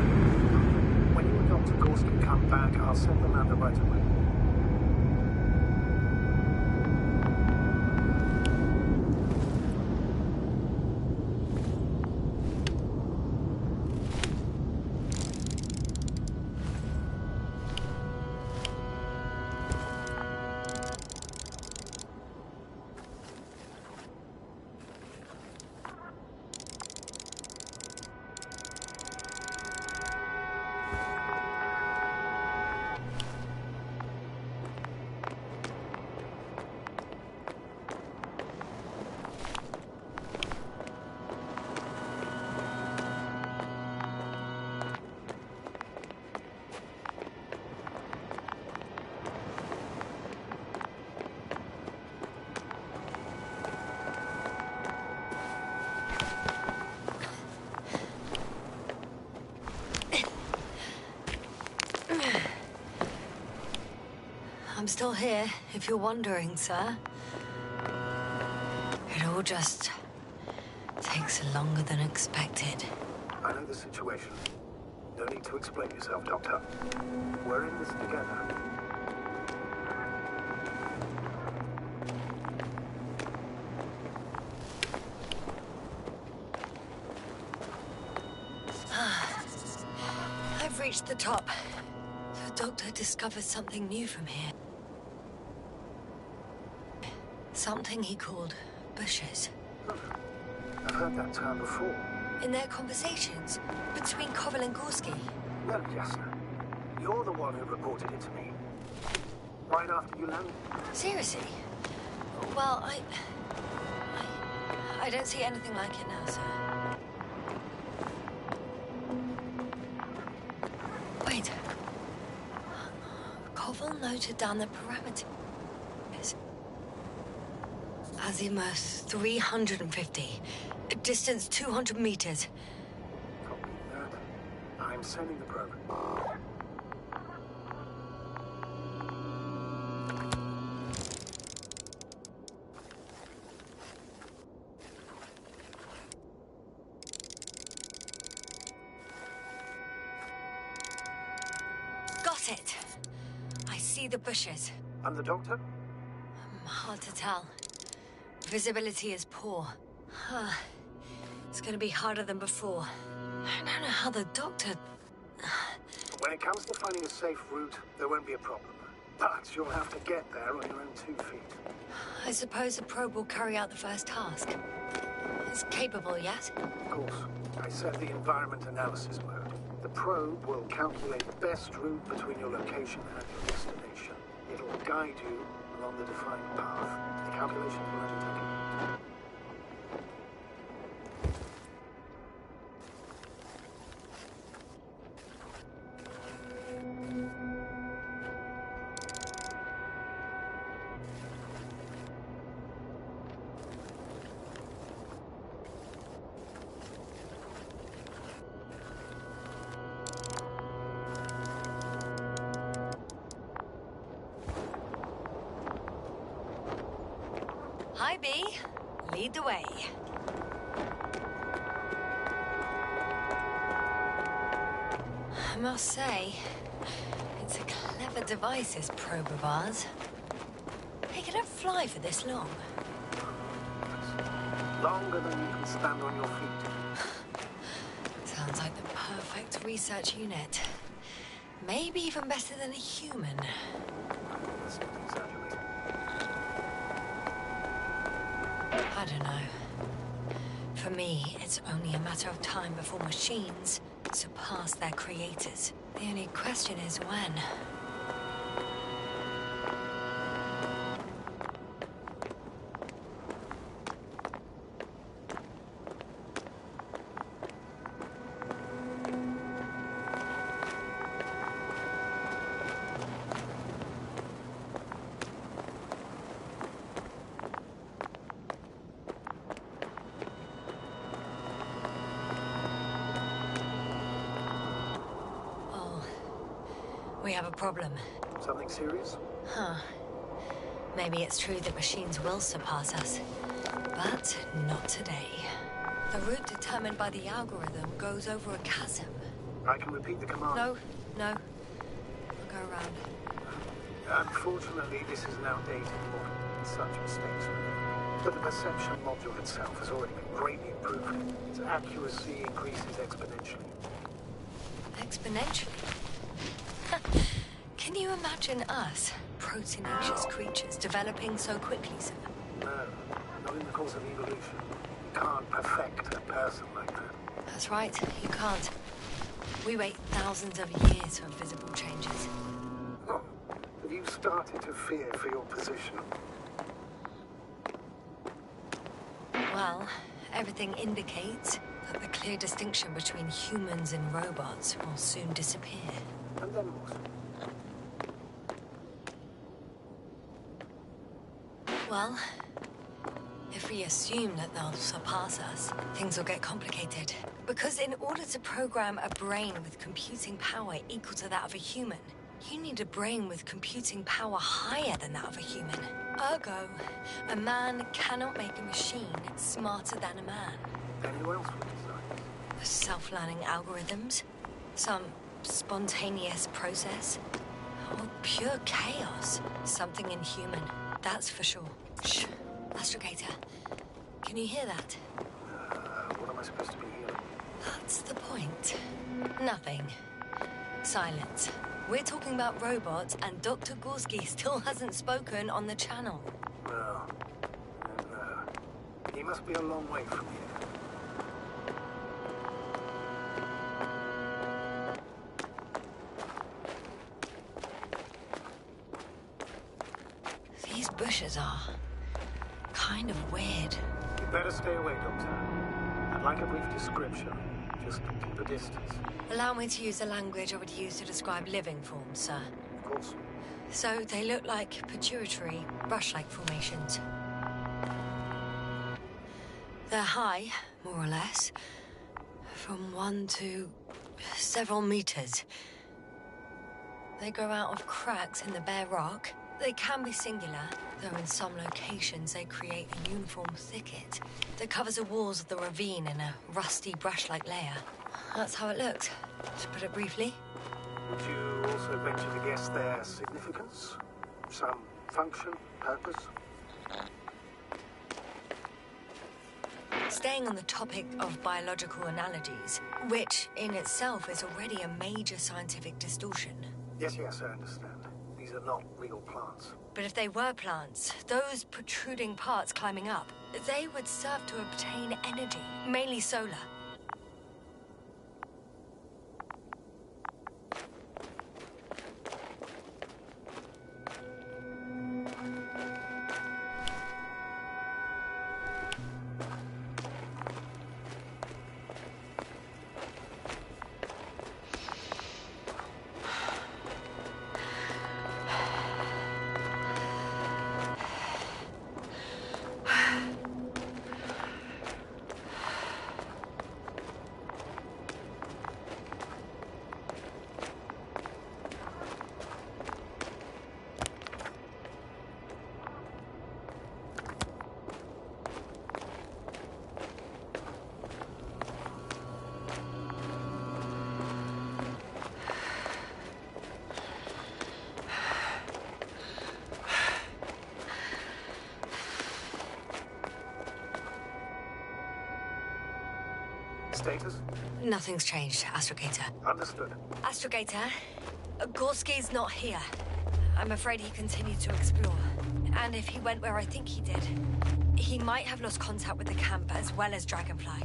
when you and Dr. Gorski come back, I'll send them out right away. I'm still here, if you're wondering, sir. It all just takes longer than expected. I know the situation. No need to explain yourself, Doctor. We're in this together. I've reached the top. The doctor discovered something new from here. Something he called bushes. I've heard that term before. In their conversations between Koval and Gorski. No, Jasna. You're the one who reported it to me. Right after you landed. Seriously? Well, I don't see anything like it now, sir. Wait. Koval noted down the parameters. Azimuth 350. Distance 200 meters. Copy that. I'm sending the program. Got it. I see the bushes. And the doctor? Hard to tell. Visibility is poor. It's gonna be harder than before. I don't know how the doctor... When it comes to finding a safe route, there won't be a problem. But you'll have to get there on your own 2 feet. I suppose the probe will carry out the first task. It's capable yet? Of course. I set the environment analysis mode. The probe will calculate the best route between your location and your destination. It'll guide you along the defined path. The calculations will only take a minute. Hi, B. Lead the way. I must say, it's a clever device, this probe of ours. Hey, can it fly for this long? Longer than you can stand on your feet. Sounds like the perfect research unit. Maybe even better than a human. Let's not exaggerate. I don't know. For me, it's only a matter of time before machines surpass their creators. The only question is when. We have a problem. Something serious? Huh. Maybe it's true that machines will surpass us, but not today. The route determined by the algorithm goes over a chasm. I can repeat the command. No. We'll go around. Unfortunately, this is an outdated model. Such mistakes are made. But the perception module itself has already been greatly improved. Its accuracy increases exponentially. Exponentially? Can you imagine us, proteinaceous creatures, developing so quickly, sir? No, not in the course of evolution. You can't perfect a person like that. That's right, you can't. We wait thousands of years for visible changes. Oh, have you started to fear for your position? Well, everything indicates that the clear distinction between humans and robots will soon disappear. And then what? Well, if we assume that they'll surpass us, things will get complicated. Because in order to program a brain with computing power equal to that of a human, you need a brain with computing power higher than that of a human. Ergo, a man cannot make a machine smarter than a man. Then who else would design this? Self-learning algorithms? Some spontaneous process? Or pure chaos? Something inhuman, that's for sure. Shh. Astrogator, can you hear that? What am I supposed to be hearing? That's the point. Nothing. Silence. We're talking about robots, and Dr. Gorski still hasn't spoken on the channel. No. He must be a long way from here. These bushes are kind of weird. You'd better stay away, Doctor. I'd like a brief description. Just keep a distance. Allow me to use the language I would use to describe living forms, sir. Of course. So they look like pituitary, brush-like formations. They're high, more or less, from 1 to several meters. They grow out of cracks in the bare rock. They can be singular, though in some locations they create a uniform thicket that covers the walls of the ravine in a rusty brush-like layer. That's how it looks, to put it briefly. Would you also venture to guess their significance? Some function, purpose? Staying on the topic of biological analogies, which in itself is already a major scientific distortion. Yes, I understand. These are not real plants. But if they were plants, those protruding parts climbing up, they would serve to obtain energy, mainly solar. status? Nothing's changed, Astrogator. Understood. Astrogator, Gorski's not here. I'm afraid he continued to explore. And if he went where I think he did, he might have lost contact with the camp as well as Dragonfly.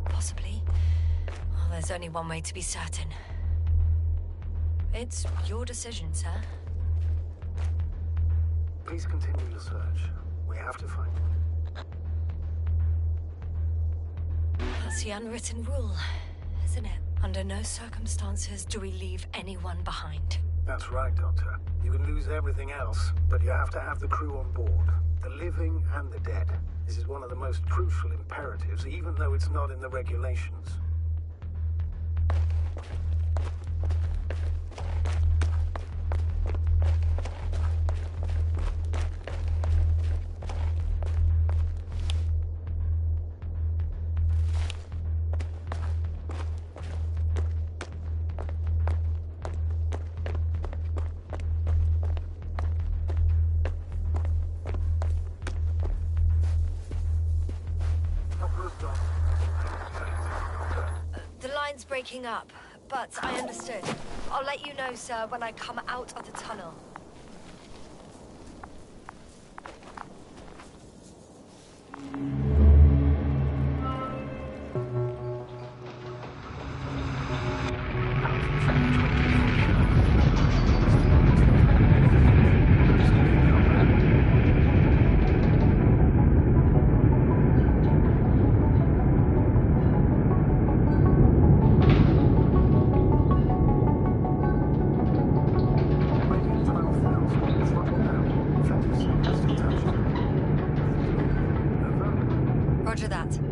Possibly. Well, there's only one way to be certain. It's your decision, sir. Please continue your search. We have to find him. That's the unwritten rule, isn't it? Under no circumstances do we leave anyone behind. That's right, Doctor. You can lose everything else, but you have to have the crew on board. The living and the dead. This is one of the most crucial imperatives, even though it's not in the regulations. Breaking up, but I understood. I'll let you know, sir, when I come out of the tunnel. Roger that.